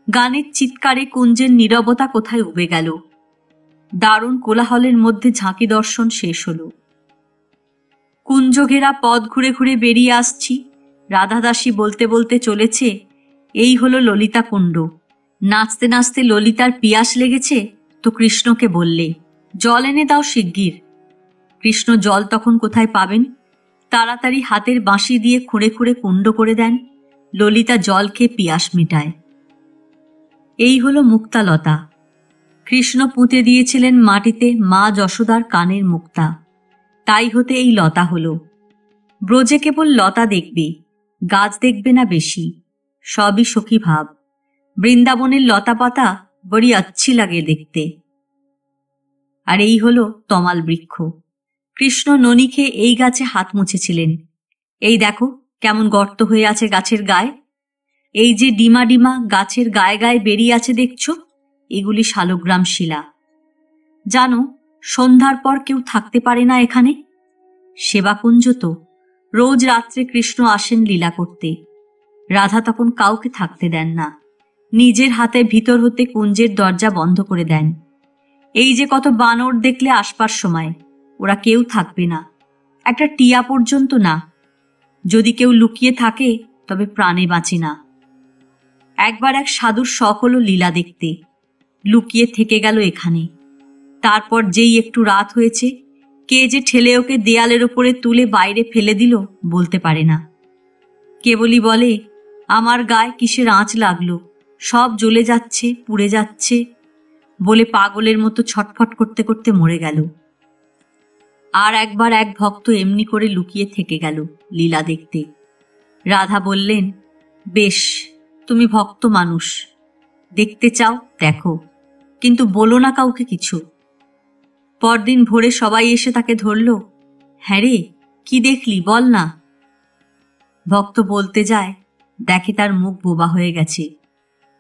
গানের চিৎকারে কুঞ্জের নীরবতা কোথায় উবে গেল। দারুণ কোলাহলের মধ্যে ঝাঁকি দর্শন শেষ হল। কুঞ্জ ঘেরা পথ ঘুরে ঘুরে বেরিয়ে আসছি। রাধাদাসী বলতে বলতে চলেছে, এই হলো ললিতা কুণ্ড। নাচতে নাচতে ললিতার পিয়াস লেগেছে তো কৃষ্ণকে বললে, জল এনে দাও শিগগির। কৃষ্ণ জল তখন কোথায় পাবেন? তাড়াতাড়ি হাতের বাঁশি দিয়ে খুঁড়ে খুঁড়ে কুণ্ড করে দেন। ললিতা জল খেয়ে পিয়াস মিটায়। এই হলো মুক্তালতা। কৃষ্ণ পুঁতে দিয়েছিলেন মাটিতে মা যশোদার কানের মুক্তা, তাই হতে এই লতা হলো। ব্রজে কেবল লতা দেখবে, গাছ দেখবে না বেশি, সবই সখী ভাব। বৃন্দাবনের লতা পাতা বড়ি আচ্ছি লাগে দেখতে। আর এই হলো তমাল বৃক্ষ। কৃষ্ণ ননি খেয়ে এই গাছে হাত মুছেছিলেন। এই দেখো কেমন গর্ত হয়ে আছে গাছের গায়ে। এই যে ডিমা ডিমা গাছের গায়ে গায়ে বেরিয়ে আছে দেখছো, এগুলি শালগ্রাম শিলা। জানো, সন্ধ্যার পর কেউ থাকতে পারে না এখানে। সেবাকুঞ্জ তো, রোজ রাত্রে কৃষ্ণ আসেন লীলা করতে। রাধা তখন কাউকে থাকতে দেন না, নিজের হাতে ভিতর হতে কুঞ্জের দরজা বন্ধ করে দেন। এই যে কত বানর দেখলে আসবার সময়, ওরা কেউ থাকবে না, একটা টিয়া পর্যন্ত না। যদি কেউ লুকিয়ে থাকে তবে প্রাণে বাঁচে না। একবার এক সাধুর শখ হলো লীলা দেখতে, লুকিয়ে থেকে গেল এখানে। তারপর যেই একটু রাত হয়েছে, কে যে ঠেলে ওকে দেয়ালের ওপরে তুলে বাইরে ফেলে দিল বলতে পারে না। কেবলই বলে, আমার গায়ে কিসের আঁচ লাগলো, সব জ্বলে যাচ্ছে, পুড়ে যাচ্ছে, বলে পাগলের মতো ছটফট করতে করতে মরে গেল। আর একবার এক ভক্ত এমনি করে লুকিয়ে থেকে গেল লীলা দেখতে। রাধা বললেন, বেশ, তুমি ভক্ত মানুষ, দেখতে চাও দেখো, কিন্তু বলো না কাউকে কিছু। পরদিন ভোরে সবাই এসে তাকে ধরল। হ্যাঁ রে, কি দেখলি বল না। ভক্ত বলতে যায়, দেখে তার মুখ বোবা হয়ে গেছে।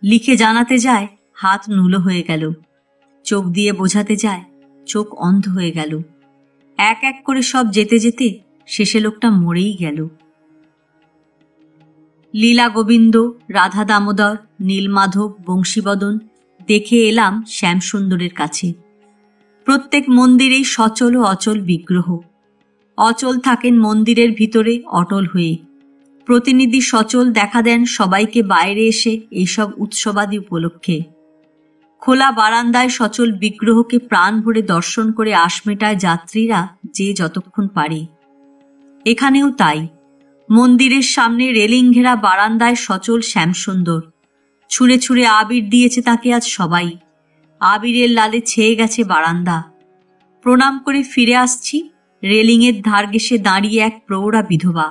লিখে জানাতে যায়, হাত নুলো হয়ে গেল। চোখ দিয়ে বোঝাতে যায়, চোখ অন্ধ হয়ে গেল। এক এক করে সব যেতে যেতে শেষে লোকটা মরেই গেল। লীলা গোবিন্দ, রাধা দামোদর, নীলমাধব, বংশীবদন দেখে এলাম শ্যামসুন্দরের কাছে। প্রত্যেক মন্দিরেই সচল ও অচল বিগ্রহ। অচল থাকেন মন্দিরের ভিতরে অটল হয়ে। প্রতিনিধি সচল দেখা দেন সবাইকে বাইরে এসে এইসব উৎসবাদি উপলক্ষে। খোলা বারান্দায় সচল বিগ্রহকে প্রাণ ভরে দর্শন করে আশ মেটায় যাত্রীরা যে যতক্ষণ পারে। এখানেও তাই, মন্দিরের সামনে রেলিং ঘেরা বারান্দায় সচল শ্যামসুন্দর। ছুঁড়ে ছুঁড়ে আবির দিয়েছে তাকে আজ সবাই। আবিরের লালে ছেয়ে গেছে বারান্দা। প্রণাম করে ফিরে আসছি, রেলিংয়ের ধার ঘেঁষে দাঁড়িয়ে এক প্রৌঢ়া বিধবা।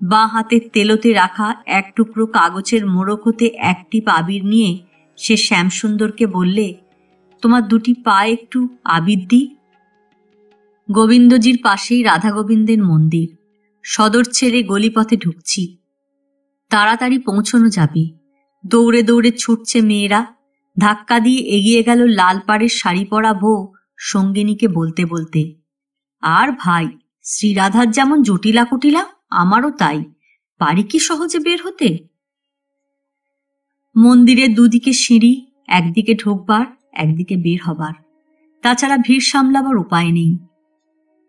বাঁ হাতের তেলোতে রাখা এক টুকরো কাগজের মোড়ক হতে এক টিপ আবির নিয়ে সে শ্যামসুন্দরকে বললে, তোমার দুটি পা একটু আবির দিই। গোবিন্দজির পাশেই রাধা গোবিন্দের মন্দির। সদর ছেড়ে গলিপথে ঢুকছি। তাড়াতাড়ি পৌঁছানো যাবে। দৌড়ে দৌড়ে ছুটছে মেয়েরা। ধাক্কা দিয়ে এগিয়ে গেল লাল পাড়ের শাড়ি পরা বউ সঙ্গিনীকে বলতে বলতে, আর ভাই, শ্রীরাধার যেমন জটিলা কুটিলা, আমারও তাই, পারি কি সহজে বের হতে। মন্দিরের দুদিকে সিঁড়ি, একদিকে ঢোকবার, একদিকে বের হবার। তাছাড়া ভিড় সামলাবার উপায় নেই।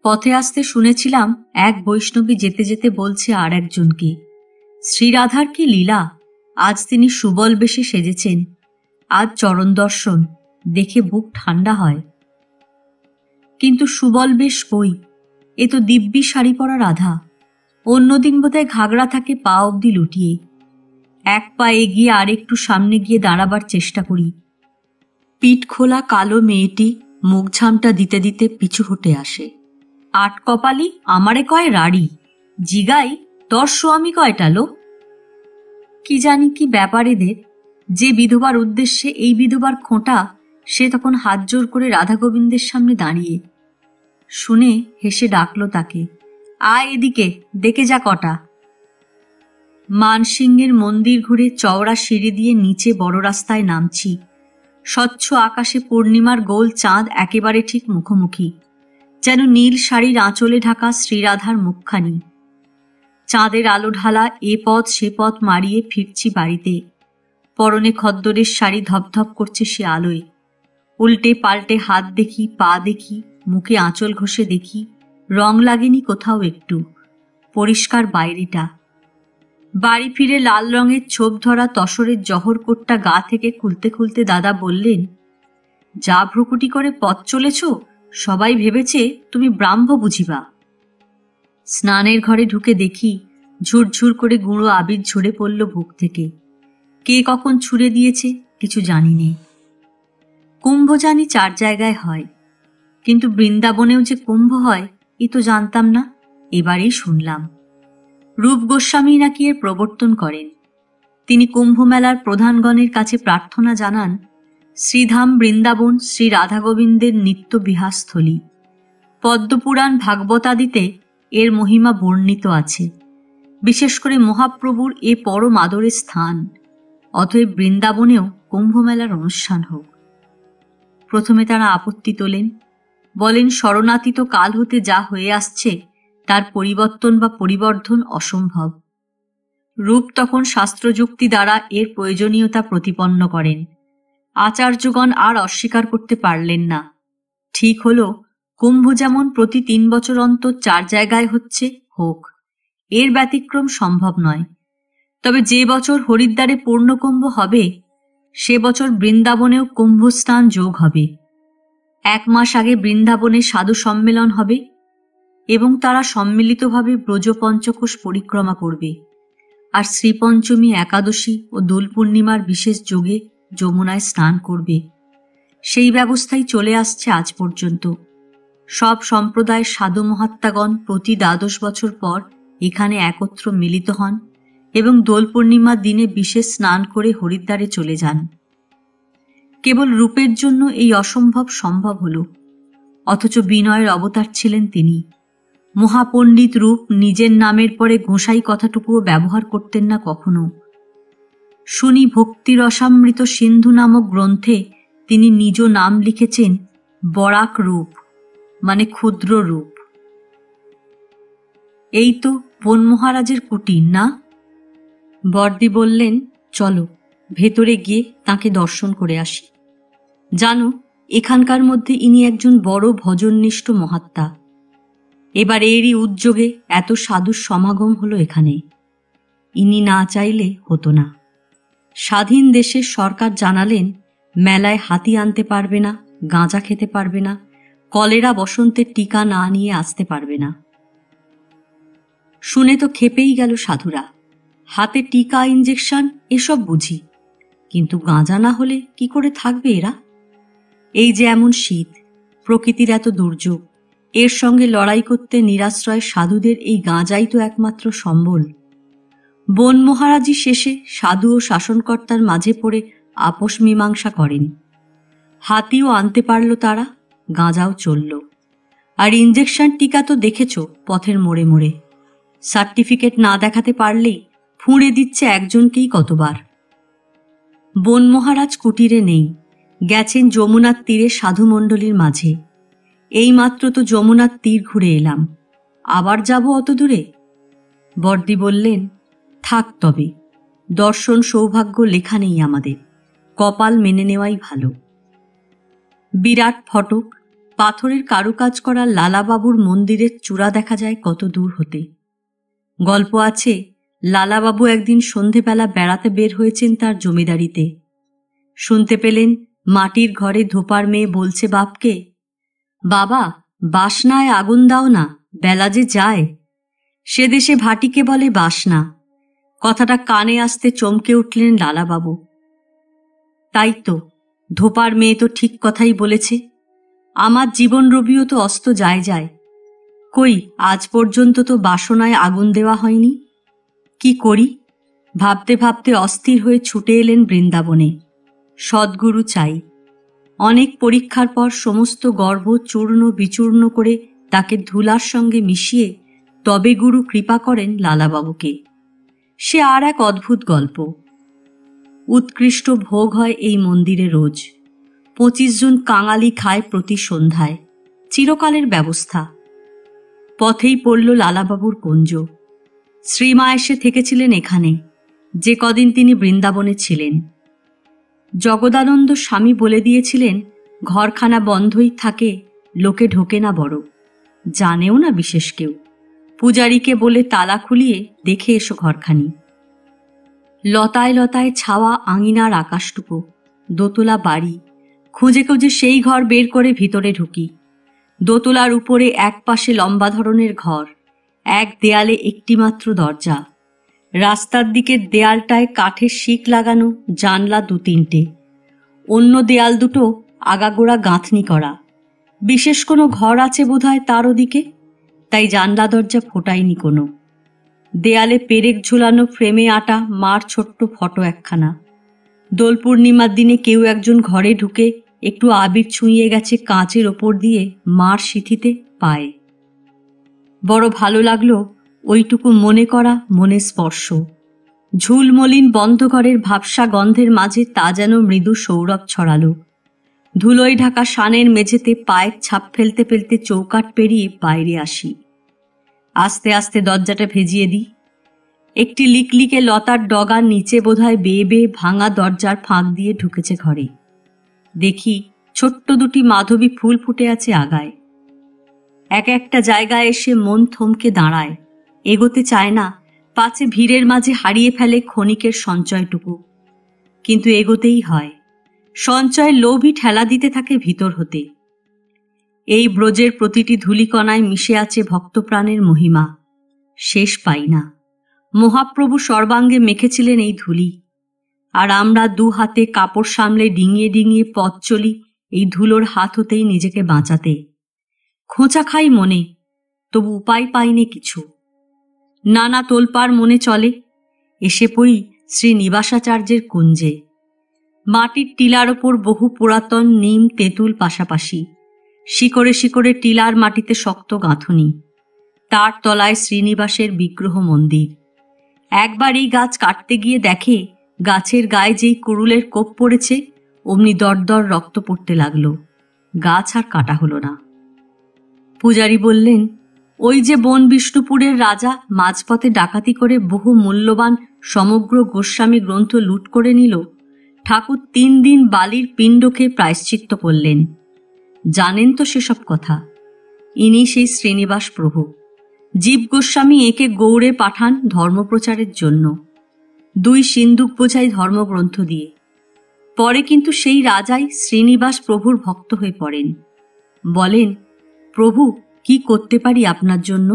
পথে আসতে শুনেছিলাম এক বৈষ্ণবী যেতে যেতে বলছে আর একজনকে, শ্রীরাধার কি লীলা, আজ তিনি সুবল বেশে সেজেছেন, আজ চরণ দর্শন, দেখে বুক ঠান্ডা হয়। কিন্তু সুবল বেশ কই, এ তো দিব্যি শাড়ি পরা রাধা। অন্যদিন বোধহয় ঘাগড়া থাকে পা অবধি লুটিয়ে। এক পা এগিয়ে আর একটু সামনে গিয়ে দাঁড়াবার চেষ্টা করি। পিঠ খোলা কালো মেয়েটি মুখ ঝামটা দিতে দিতে পিছু হটে আসে। আট কপালি আমারে কয় রাড়ি, জিগাই তোর স্বামী কয়টা লো। কি জানি কি ব্যাপার এদের, যে বিধবার উদ্দেশ্যে এই বিধবার খোঁটা, সে তখন হাত জোর করে রাধা গোবিন্দের সামনে দাঁড়িয়ে। শুনে হেসে ডাকলো তাকে, আয় এদিকে, দেখে যা কটা। মানসিংহের মন্দির ঘুরে চওড়া সিঁড়ি দিয়ে নিচে বড় রাস্তায় নামছি। স্বচ্ছ আকাশে পূর্ণিমার গোল চাঁদ একেবারে ঠিক মুখোমুখি, যেন নীল শাড়ির আঁচলে ঢাকা শ্রীরাধার মুখখানি। চাঁদের আলো ঢালা এ পথ সে পথ মারিয়ে ফিরছি বাড়িতে। পরনে খদ্দরের শাড়ি ধপধপ করছে সে আলোয়। উল্টে পাল্টে হাত দেখি, পা দেখি, মুখে আঁচল ঘষে দেখি, রং লাগেনি কোথাও একটু, পরিষ্কার বাইরেটা। বাড়ি ফিরে লাল রঙের ছোপ ধরা তসরের জহর কোটটা গা থেকে খুলতে খুলতে দাদা বললেন, যা ভ্রুকুটি করে পথ চলেছ, সবাই ভেবেছে তুমি ব্রাহ্ম বুঝিবা। স্নানের ঘরে ঢুকে দেখি ঝুরঝুর করে গুঁড়ো আবির ঝরে পড়ল বুক থেকে। কে কখন ছুঁড়ে দিয়েছে কিছু জানি নে। কুম্ভ জানি 4 জায়গায় হয়, কিন্তু বৃন্দাবনেও যে কুম্ভ হয় এ তো জানতাম না, এবারেই শুনলাম। রূপ গোস্বামী নাকি এর প্রবর্তন করেন। তিনি কুম্ভ মেলার প্রধানগণের কাছে প্রার্থনা জানান, শ্রীধাম বৃন্দাবন শ্রী রাধা গোবিন্দের নিত্য বিহারস্থলী। পদ্মপুরাণ ভাগবতাদিতে এর মহিমা বর্ণিত আছে। বিশেষ করে মহাপ্রভুর এ পরম আদরের স্থান, অতএব বৃন্দাবনেও কুম্ভমেলার অনুষ্ঠান হোক। প্রথমে তারা আপত্তি তোলেন, বলেন শরণাতীত কাল হতে যা হয়ে আসছে তার পরিবর্তন বা পরিবর্ধন অসম্ভব। রূপ তখন শাস্ত্রযুক্তি দ্বারা এর প্রয়োজনীয়তা প্রতিপন্ন করেন। আচার্যগণ আর অস্বীকার করতে পারলেন না। ঠিক হল, কুম্ভ যেমন প্রতি 3 বছর অন্তর 4 জায়গায় হচ্ছে, হোক, এর ব্যতিক্রম সম্ভব নয়। তবে যে বছর হরিদ্বারে পূর্ণকুম্ভ হবে, সে বছর বৃন্দাবনেও কুম্ভস্নান যোগ হবে। 1 মাস আগে বৃন্দাবনে সাধু সম্মেলন হবে এবং তারা সম্মিলিতভাবে ব্রজ পঞ্চকোশ পরিক্রমা করবে, আর শ্রীপঞ্চমী, একাদশী ও দোল পূর্ণিমার বিশেষ যোগে যমুনায় স্নান করবে। সেই ব্যবস্থাই চলে আসছে আজ পর্যন্ত। সব সম্প্রদায়ের সাধু মহাত্মাগণ প্রতি 12 বছর পর এখানে একত্র মিলিত হন এবং দোল পূর্ণিমার দিনে বিশেষ স্নান করে হরিদ্বারে চলে যান। কেবল রূপের জন্য এই অসম্ভব সম্ভব হল, অথচ বিনয়ের অবতার ছিলেন তিনি। মহাপণ্ডিত রূপ নিজের নামের পরে গোসাই কথাটুকুও ব্যবহার করতেন না কখনো। শুনি ভক্তি রসামৃত সিন্ধু নামক গ্রন্থে তিনি নিজ নাম লিখেছেন বরাক রূপ, মানে ক্ষুদ্র রূপ। এই তো বন মহারাজের কুটির না? বর্দি বললেন, চলো ভেতরে গিয়ে তাকে দর্শন করে আসি। জানো, এখানকার মধ্যে ইনি একজন বড় ভজননিষ্ঠ মহাত্মা। এবার এরই উদ্যোগে এত সাধুর সমাগম হলো এখানে। ইনি না চাইলে হতো না। স্বাধীন দেশের সরকার জানালেন মেলায় হাতি আনতে পারবে না, গাঁজা খেতে পারবে না, কলেরা বসন্তের টিকা না নিয়ে আসতে পারবে না। শুনে তো খেপেই গেল সাধুরা। হাতে টিকা, ইঞ্জেকশন এসব বুঝি, কিন্তু গাঁজা না হলে কি করে থাকবে এরা? এই যে এমন শীত, প্রকৃতির এত দুর্যোগ, এর সঙ্গে লড়াই করতে নিরাশ্রয় সাধুদের এই গাঁজাই তো একমাত্র সম্বল। বন মহারাজই শেষে সাধু ও শাসনকর্তার মাঝে পড়ে আপোষ মীমাংসা করেন। হাতিও আনতে পারল তারা, গাঁজাও চলল। আর ইঞ্জেকশন টিকা তো দেখেছ পথের মোড়ে মোড়ে। সার্টিফিকেট না দেখাতে পারলেই ফুঁড়ে দিচ্ছে একজনকেই কতবার। বন মহারাজ কুটিরে নেই, গেছেন যমুনার তীরে সাধুমণ্ডলীর মাঝে। এইমাত্র তো যমুনার তীর ঘুরে এলাম, আবার যাব অত দূরে? বর্দি বললেন, থাক তবে, দর্শন সৌভাগ্য লেখা নেই আমাদের, কপাল মেনে নেওয়াই ভালো। বিরাট ফটক, পাথরের কারুকাজ করা লালাবাবুর মন্দিরের চূড়া দেখা যায় কত দূর হতে। গল্প আছে, লালাবাবু একদিন সন্ধেবেলা বেড়াতে বের হয়েছেন তার জমিদারিতে। শুনতে পেলেন মাটির ঘরে ধোপার মেয়ে বলছে বাপকে, বাবা, বাসনায় আগুন দাও না, বেলা যে যায়। সে দেশে ভাটিকে বলে বাসনা। কথাটা কানে আসতে চমকে উঠলেন লালাবাবু। তাই তো, ধোপার মেয়ে তো ঠিক কথাই বলেছে। আমার জীবন রবিও তো অস্ত যায় যায়, কই আজ পর্যন্ত তো বাসনায় আগুন দেওয়া হয়নি। কি করি ভাবতে ভাবতে অস্থির হয়ে ছুটে এলেন বৃন্দাবনে। সদ্গুরু চাই। অনেক পরীক্ষার পর সমস্ত গর্ব চূর্ণ বিচূর্ণ করে তাকে ধুলার সঙ্গে মিশিয়ে তবে গুরু কৃপা করেন লালাবাবুকে। সে আর এক অদ্ভুত গল্প। উৎকৃষ্ট ভোগ হয় এই মন্দিরে রোজ। 25 জন কাঙালি খায় প্রতি সন্ধ্যায়, চিরকালের ব্যবস্থা। পথেই পড়ল লালাবাবুর কুঞ্জ। শ্রীমা এসে থেকেছিলেন এখানে যে কদিন তিনি বৃন্দাবনে ছিলেন। জগদানন্দ স্বামী বলে দিয়েছিলেন ঘরখানা বন্ধই থাকে, লোকে ঢোকে না বড়, জানেও না বিশেষ কেউ। পূজারীকে বলে তালা খুলিয়ে দেখে এসো ঘরখানি। লতায় লতায় ছাওয়া আঙিনার আকাশটুকু, দোতলা বাড়ি। খুঁজে খুঁজে সেই ঘর বের করে ভিতরে ঢুকি। দোতলার উপরে এক পাশে লম্বা ধরনের ঘর, এক দেয়ালে একটিমাত্র দরজা। রাস্তার দিকের দেয়ালটায় কাঠের শিক লাগানো, জানলা 2-3টে। অন্য দেয়াল দুটো আগাগোড়া গাঁথনি করা। বিশেষ কোনো ঘর আছে বোধহয় তার ওদিকে, তাই জানলা দরজা ফোটায়নি কোনো। দেয়ালে পেরেক ঝুলানো ফ্রেমে আটা মার ছোট্ট ফটো একখানা। দোল পূর্ণিমার দিনে কেউ একজন ঘরে ঢুকে একটু আবির ছুঁয়ে গেছে কাঁচের ওপর দিয়ে মার সিথিতে পায়ে। বড় ভালো লাগলো ওইটুকু মনে করা, মনে স্পর্শ। ঝুলমলিন বন্ধ ঘরের ভাবসা গন্ধের মাঝে তা যেন মৃদু সৌরভ ছড়ালো। ধুলোয় ঢাকা শানের মেঝেতে পায়ের ছাপ ফেলতে ফেলতে চৌকাঠ পেরিয়ে বাইরে আসি। আস্তে আস্তে দরজাটা ভেজিয়ে দিই। একটি লিকলিকে লতার ডগার নিচে বোধহয় বেয়ে বেয়ে ভাঙা দরজার ফাঁক দিয়ে ঢুকেছে ঘরে। দেখি ছোট্ট দুটি মাধবী ফুল ফুটে আছে আগায়। এক একটা জায়গায় এসে মন থমকে দাঁড়ায়, এগোতে চায় না, পাছে ভিড়ের মাঝে হারিয়ে ফেলে ক্ষণিকের সঞ্চয়টুকু। কিন্তু এগোতেই হয়। সঞ্চয় লোভই ঠেলা দিতে থাকে ভিতর হতে। এই ব্রজের প্রতিটি ধূলিকণায় মিশে আছে ভক্তপ্রাণের মহিমা, শেষ পাই না। মহাপ্রভু সর্বাঙ্গে মেখেছিলেন এই ধূলি, আর আমরা দু হাতে কাপড় সামলে ডিঙিয়ে ডিঙিয়ে পথ চলি এই ধুলোর হাত হতেই নিজেকে বাঁচাতে। খোঁচা খাই মনে, তবু উপায় পাইনি কিছু। নানা তোলপাড় মনে চলে। এসে পড়ি শ্রীনিবাসাচার্যের কুঞ্জে। মাটির টিলার ওপর বহু পুরাতন নিম তেঁতুল পাশাপাশি, শিকড়ে শিকড়ে টিলার মাটিতে শক্ত গাঁথনি। তার তলায় শ্রীনিবাসের বিগ্রহ মন্দির। একবার এই গাছ কাটতে গিয়ে দেখে গাছের গায়ে যেই কুড়ুলের কোপ পড়েছে, অমনি দরদর রক্ত পড়তে লাগলো। গাছ আর কাটা হলো না। পূজারী বললেন, ওই যে বন বিষ্ণুপুরের রাজা মাঝপথে ডাকাতি করে বহু মূল্যবান সমগ্র গোস্বামী গ্রন্থ লুট করে নিল, ঠাকুর 3 দিন বালির পিণ্ডকে প্রায়শ্চিত্ত করলেন। জানেন তো সেসব কথা? ইনি সেই শ্রীনিবাস প্রভু। জীব গোস্বামী একে গৌড়ে পাঠান ধর্মপ্রচারের জন্য, 2 সিন্দুক বোঝাই ধর্মগ্রন্থ দিয়ে। পরে কিন্তু সেই রাজাই শ্রীনিবাস প্রভুর ভক্ত হয়ে পড়েন। বলেন, প্রভু, কি করতে পারি আপনার জন্য?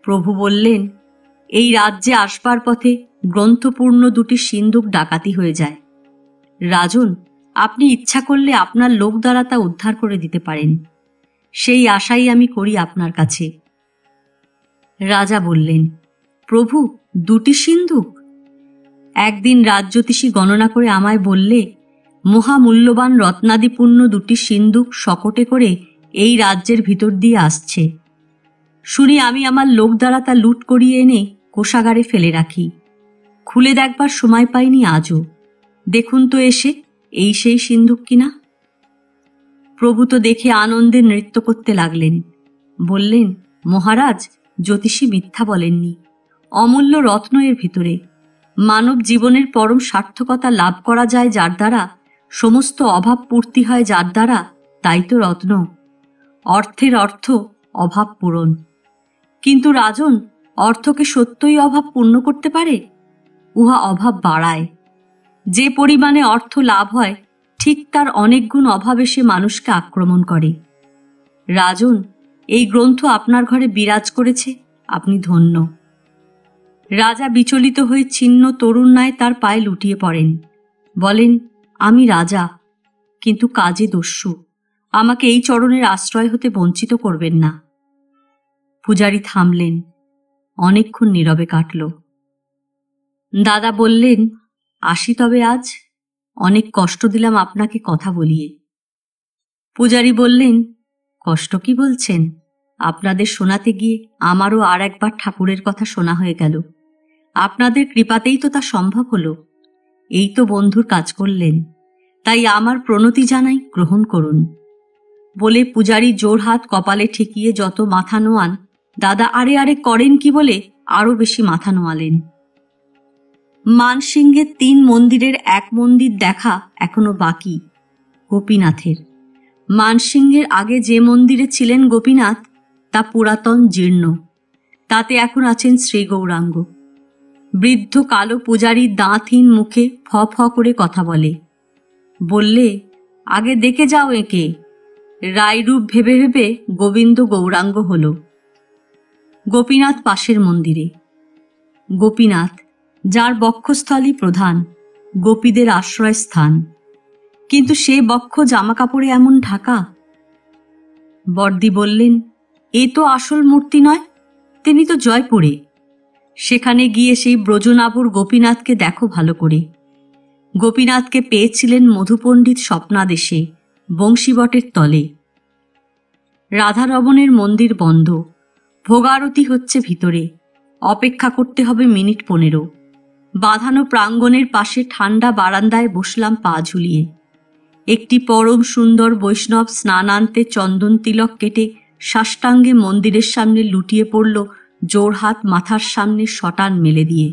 প্রভু বললেন, এই রাজ্যে আসবার পথে গ্রন্থপূর্ণ 2টি সিন্দুক ডাকাতি হয়ে যায়। রাজন, আপনি ইচ্ছা করলে আপনার লোক দ্বারা তা উদ্ধার করে দিতে পারেন। সেই আশাই আমি করি আপনার কাছে। রাজা বললেন, প্রভু, 2টি সিন্দুক? একদিন রাজজ্যোতিষী গণনা করে আমায় বললে, মহামূল্যবান রত্নাদিপূর্ণ 2টি সিন্দুক শকটে করে এই রাজ্যের ভিতর দিয়ে আসছে। শুনি আমি আমার লোক দ্বারা তা লুট করিয়ে এনে কোষাগারে ফেলে রাখি। খুলে দেখবার সময় পাইনি আজও। দেখুন তো এসে, এই সেই সিন্দুক কিনা? প্রভু তো দেখে আনন্দে নৃত্য করতে লাগলেন। বললেন, মহারাজ, জ্যোতিষী মিথ্যা বলেননি। অমূল্য রত্ন এর ভিতরে। মানব জীবনের পরম সার্থকতা লাভ করা যায় যার দ্বারা, সমস্ত অভাব পূর্তি হয় যার দ্বারা, তাই তো রত্ন। অর্থের অর্থ অভাব পূরণ। কিন্তু রাজন, অর্থকে সত্যই অভাব পূর্ণ করতে পারে? উহা অভাব বাড়ায়। যে পরিমাণে অর্থ লাভ হয়, ঠিক তার অনেক গুণ অভাব এসে মানুষকে আক্রমণ করে। রাজন, এই গ্রন্থ আপনার ঘরে বিরাজ করেছে, আপনি ধন্য। রাজা বিচলিত হয়ে ছিন্ন তরুণ ন্যায় তার পায়ে লুটিয়ে পড়েন। বলেন, আমি রাজা, কিন্তু কাজে দস্যু। আমাকে এই চরণের আশ্রয় হতে বঞ্চিত করবেন না। পূজারী থামলেন। অনেকক্ষণ নীরবে কাটল। দাদা বললেন, আসি তবে আজ? অনেক কষ্ট দিলাম আপনাকে কথা বলিয়ে। পূজারী বললেন, কষ্ট কি বলছেন? আপনাদের শোনাতে গিয়ে আমারও আর একবার ঠাকুরের কথা শোনা হয়ে গেল। আপনাদের কৃপাতেই তো তা সম্ভব হলো। এই তো বন্ধুর কাজ করলেন, তাই আমার প্রণতি জানাই, গ্রহণ করুন। বলে পূজারী জোড়হাত কপালে ঠেকিয়ে যত মাথা নোয়ান, দাদা আরে আরে করেন কি বলে আরো বেশি মাথা নোয়ালেন। মানসিংহের 3 মন্দিরের এক মন্দির দেখা এখনো বাকি, গোপীনাথের। মানসিংহের আগে যে মন্দিরে ছিলেন গোপীনাথ, তা পুরাতন জীর্ণ। তাতে এখন আছেন শ্রী গৌরাঙ্গ। বৃদ্ধ কালো পূজারীর দাঁতহীন মুখে ফ ফ করে কথা বলে। বললে, আগে দেখে যাও একে। রায়রূপ ভেবে ভেবে গোবিন্দ গৌরাঙ্গ হল। গোপীনাথ পাশের মন্দিরে। গোপীনাথ, যার বক্ষস্থলই প্রধান, গোপীদের আশ্রয় স্থান, কিন্তু সে বক্ষ জামা কাপড়ে এমন ঢাকা। বর্দি বললেন, এ তো আসল মূর্তি নয়, তিনি তো জয়পুরে। সেখানে গিয়ে সেই ব্রজনাভর গোপীনাথকে দেখো ভালো করে। গোপীনাথকে পেয়েছিলেন মধুপণ্ডিত স্বপ্নাদেশে, বংশীবটের তলে। রাধারমণের মন্দির বন্ধ, ভোগারতি হচ্ছে ভিতরে, অপেক্ষা করতে হবে মিনিট 15। বাঁধানো প্রাঙ্গণের পাশে ঠান্ডা বারান্দায় বসলাম পা ঝুলিয়ে। একটি পরম সুন্দর বৈষ্ণব স্নানান্তে চন্দন তিলক কেটে সাষ্টাঙ্গে মন্দিরের সামনে লুটিয়ে পড়ল জোড়হাত মাথার সামনে শটান মেলে দিয়ে।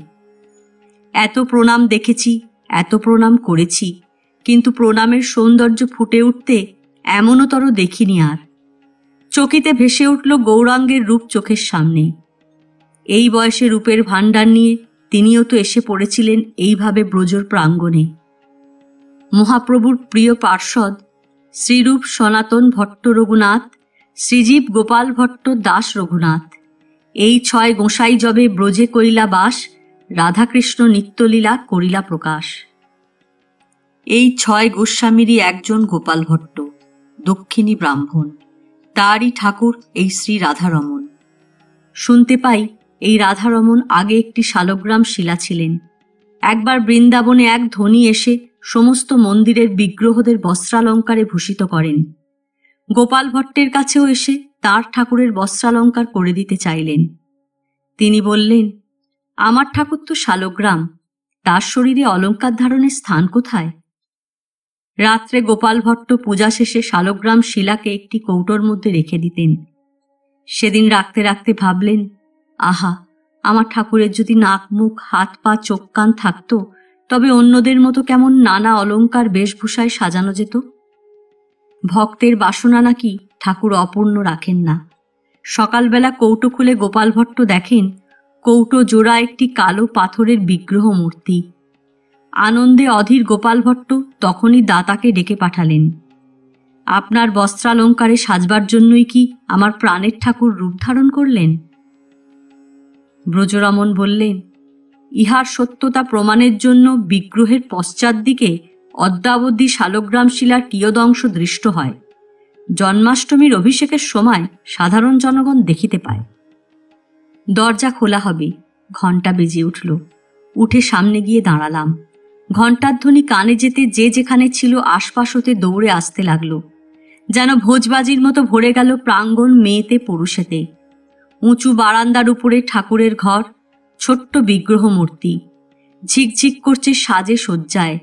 এত প্রণাম দেখেছি, এত প্রণাম করেছি, কিন্তু প্রণামের সৌন্দর্য ফুটে উঠতে এমনতর দেখিনি আর। চকিতে ভেসে উঠল গৌরাঙ্গের রূপ চোখের সামনে। এই বয়সে রূপের ভাণ্ডার নিয়ে তিনিও তো এসে পড়েছিলেন এইভাবে ব্রজর প্রাঙ্গণে। মহাপ্রভুর প্রিয় পার্ষদ শ্রীরূপ সনাতন ভট্ট রঘুনাথ, শ্রীজীব গোপাল ভট্ট দাস রঘুনাথ, এই 6 গোসাই যবে ব্রজে করিলা বাস, রাধাকৃষ্ণ নিত্যলীলা করিলা প্রকাশ। এই 6 গোস্বামীরই একজন গোপাল ভট্ট, দক্ষিণী ব্রাহ্মণ। তারই ঠাকুর এই শ্রী রাধারমণ। শুনতে পাই এই রাধারমণ আগে একটি শালগ্রাম শিলা ছিলেন। একবার বৃন্দাবনে এক ধনী এসে সমস্ত মন্দিরের বিগ্রহদের বস্ত্রালঙ্কারে ভূষিত করেন। গোপাল ভট্টের কাছেও এসে তার ঠাকুরের বস্ত্রালঙ্কার করে দিতে চাইলেন। তিনি বললেন, আমার ঠাকুর তো শালগ্রাম, তার শরীরে অলঙ্কার ধারণের স্থান কোথায়? রাত্রে গোপাল ভট্ট পূজা শেষে শালগ্রাম শিলাকে একটি কৌটোর মধ্যে রেখে দিতেন। সেদিন রাখতে রাখতে ভাবলেন, আহা, আমার ঠাকুরের যদি নাক মুখ হাত পা চোখ কান থাকত, তবে অন্যদের মতো কেমন নানা অলঙ্কার বেশভূষায় সাজানো যেত। ভক্তের বাসনা নাকি ঠাকুর অপূর্ণ রাখেন না। সকালবেলা কৌটো খুলে গোপাল ভট্ট দেখেন কৌটো জোড়া একটি কালো পাথরের বিগ্রহ মূর্তি। আনন্দে অধীর গোপাল ভট্ট তখনই দাতাকে ডেকে পাঠালেন। আপনার বস্ত্রালঙ্কারে সাজবার জন্যই কি আমার প্রাণের ঠাকুর রূপ ধারণ করলেন? ব্রজরমণ বললেন, ইহার সত্যতা প্রমাণের জন্য বিগ্রহের পশ্চাৎ দিকে অদ্যাবধি শালগ্রাম শিলার কিয়দংশ দৃষ্ট হয়। জন্মাষ্টমীর অভিষেকের সময় সাধারণ জনগণ দেখিতে পায়। দরজা খোলা হবে, ঘণ্টা বেজে উঠল। উঠে সামনে গিয়ে দাঁড়ালাম। ঘণ্টার ধ্বনি কানে যেতে যে যেখানে ছিল আশপাশ হতে দৌড়ে আসতে লাগল। যেন ভোজবাজির মতো ভরে গেল প্রাঙ্গণ মেয়েতে পুরুষেতে। উঁচু বারান্দার উপরে ঠাকুরের ঘর, ছোট্ট বিগ্রহ মূর্তি, ঝিকঝিক করছে সাজে সজ্জায়।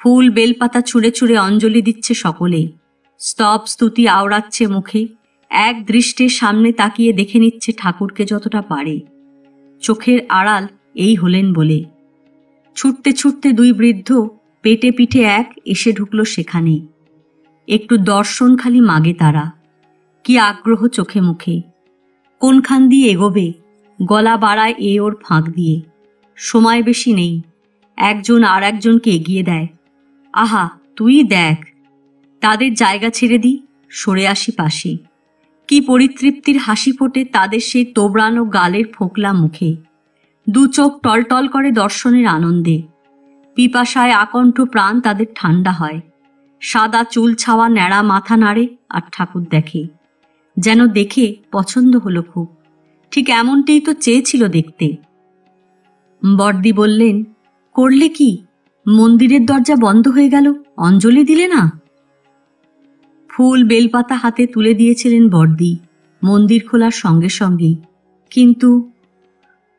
ফুল বেলপাতা ছুঁড়ে ছুঁড়ে অঞ্জলি দিচ্ছে সকলে, স্তব স্তুতি আওড়াচ্ছে মুখে। এক দৃষ্টে সামনে তাকিয়ে দেখে নিচ্ছে ঠাকুরকে যতটা পারে। চোখের আড়াল এই হলেন বলে। ছুটতে ছুটতে 2 বৃদ্ধ পেটে পিঠে এক এসে ঢুকল সেখানে। একটু দর্শন খালি মাগে তারা। কি আগ্রহ চোখে মুখে। কোনখান দিয়ে এগোবে, গলা বাড়ায় এ ওর ফাঁক দিয়ে। সময় বেশি নেই। একজন আর একজনকে এগিয়ে দেয়। আহা, তুই দেখ। তাদের জায়গা ছেড়ে দিই, সরে আসি পাশে। কি পরিতৃপ্তির হাসি ফোটে তাদের সেই তোবড়ানো গালের ফোকলা মুখে। 2 চোখ টলটল করে দর্শনের আনন্দে। পিপাসায় আকণ্ঠ প্রাণ তাদের ঠান্ডা হয়। সাদা চুল ছাওয়া ন্যাড়া মাথা নাড়ে আর ঠাকুর দেখে। যেন দেখে পছন্দ হলো খুব। ঠিক এমনটিই তো চেয়েছিল দেখতে। বর্দি বললেন, করলে কি? মন্দিরের দরজা বন্ধ হয়ে গেল, অঞ্জলি দিলে না? ফুল বেলপাতা হাতে তুলে দিয়েছিলেন বর্দি মন্দির খোলার সঙ্গে সঙ্গেই। কিন্তু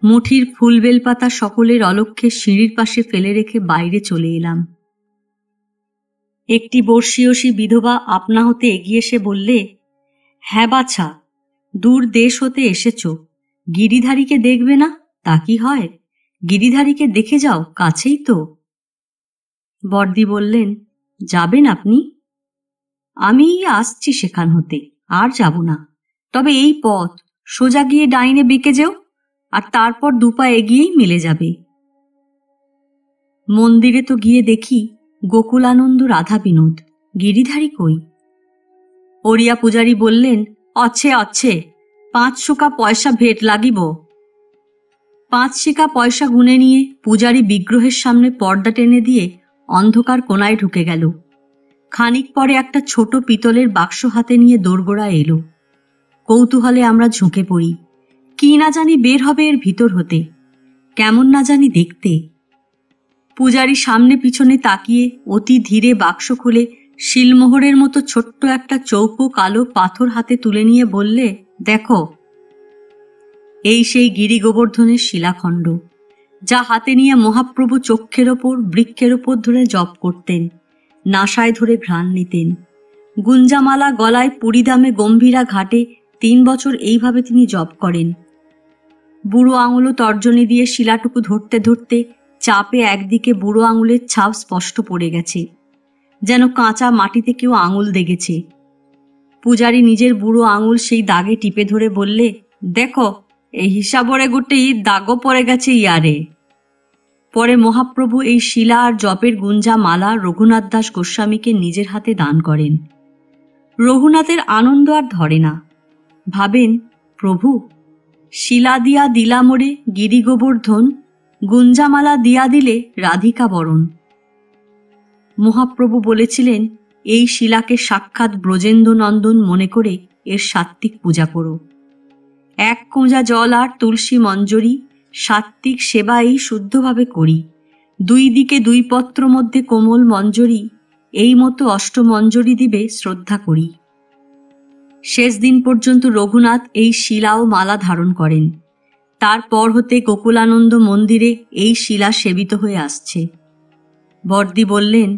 মুঠির ফুল বেলপাতা সকলের অলক্ষ্যে সিঁড়ির পাশে ফেলে রেখে বাইরে চলে এলাম। একটি বর্ষীয়সী বিধবা আপনা হতে এগিয়ে এসে বললে, হ্যাঁ বাছা, দূর দেশ হতে এসেছ, গিরিধারীকে দেখবে না? তা কি হয়? গিরিধারীকে দেখে যাও, কাছেই তো। বর্দি বললেন, যাবেন আপনি? আমি আসছি সেখান হতে, আর যাব না। তবে এই পথ সোজা গিয়ে ডাইনে বেঁকে যেও, আর তারপর 2 পা এগিয়েই মিলে যাবে। মন্দিরে তো গিয়ে দেখি গোকুলানন্দ রাধা বিনোদ, গিরিধারী কই? ওড়িয়া পূজারী বললেন, অচ্ছে অচ্ছে, 5 সুকা পয়সা ভেট লাগিব। 5 শিকা পয়সা গুনে নিয়ে পূজারী বিগ্রহের সামনে পর্দা টেনে দিয়ে অন্ধকার কোনায় ঢুকে গেল। খানিক পরে একটা ছোট পিতলের বাক্স হাতে নিয়ে দোরগোড়া এলো। কৌতূহলে আমরা ঝুঁকে পড়ি। কি না জানি বের হবে এর ভিতর হতে, কেমন না জানি দেখতে। পূজারী সামনে পিছনে তাকিয়ে অতি ধীরে বাক্স খুলে শিলমোহরের মতো ছোট্ট একটা চৌকো কালো পাথর হাতে তুলে নিয়ে বললে, দেখো। এই সেই গিরি গোবর্ধনের শিলাখণ্ড, যা হাতে নিয়ে মহাপ্রভু চক্ষের ওপর বৃক্ষের ওপর ধরে জপ করতেন, নাসায় ধরে ঘ্রাণ নিতেন। গুঞ্জামালা গলায় পুরীধামে গম্ভীরা ঘাটে 3 বছর এইভাবে তিনি জপ করেন। বুড়ো আঙুলও তর্জনী দিয়ে শিলাটুকু ধরতে ধরতে চাপে একদিকে বুড়ো আঙুলের ছাপ স্পষ্ট পড়ে গেছে, যেন কাঁচা মাটিতে কেউ আঙুল দেগেছে। পূজারী নিজের বুড়ো আঙুল সেই দাগে টিপে ধরে বললে, দেখো, এই হিসাবরে গোটেই দাগও পড়ে গেছে ইয়ারে। পরে মহাপ্রভু এই শিলা আর জপের গুঞ্জা মালা রঘুনাথ দাস গোস্বামীকে নিজের হাতে দান করেন। রঘুনাথের আনন্দ আর ধরে না। ভাবেন, প্রভু, শিলা দিয়া দিলা মোরে গিরি গোবর্ধন, গুঞ্জামালা দিয়া দিলে রাধিকা বরণ। মহাপ্রভু বলেছিলেন, এই শিলাকে সাক্ষাৎ ব্রজেন্দ্র নন্দন মনে করে এর সাত্ত্বিক পূজা করো। 1 কোঁজা জল আর তুলসী মঞ্জরি সাত্ত্বিক সেবা এই শুদ্ধভাবে করি। 2 দিকে 2 পত্র মধ্যে কোমল মঞ্জরি, এই মতো অষ্টমঞ্জরি দিবে শ্রদ্ধা করি। শেষ দিন পর্যন্ত রঘুনাথ এই শিলা ও মালা ধারণ করেন। তারপর হতে গোকুলানন্দ মন্দিরে এই শিলা সেবিত হয়ে আসছে। বর্দি বললেন,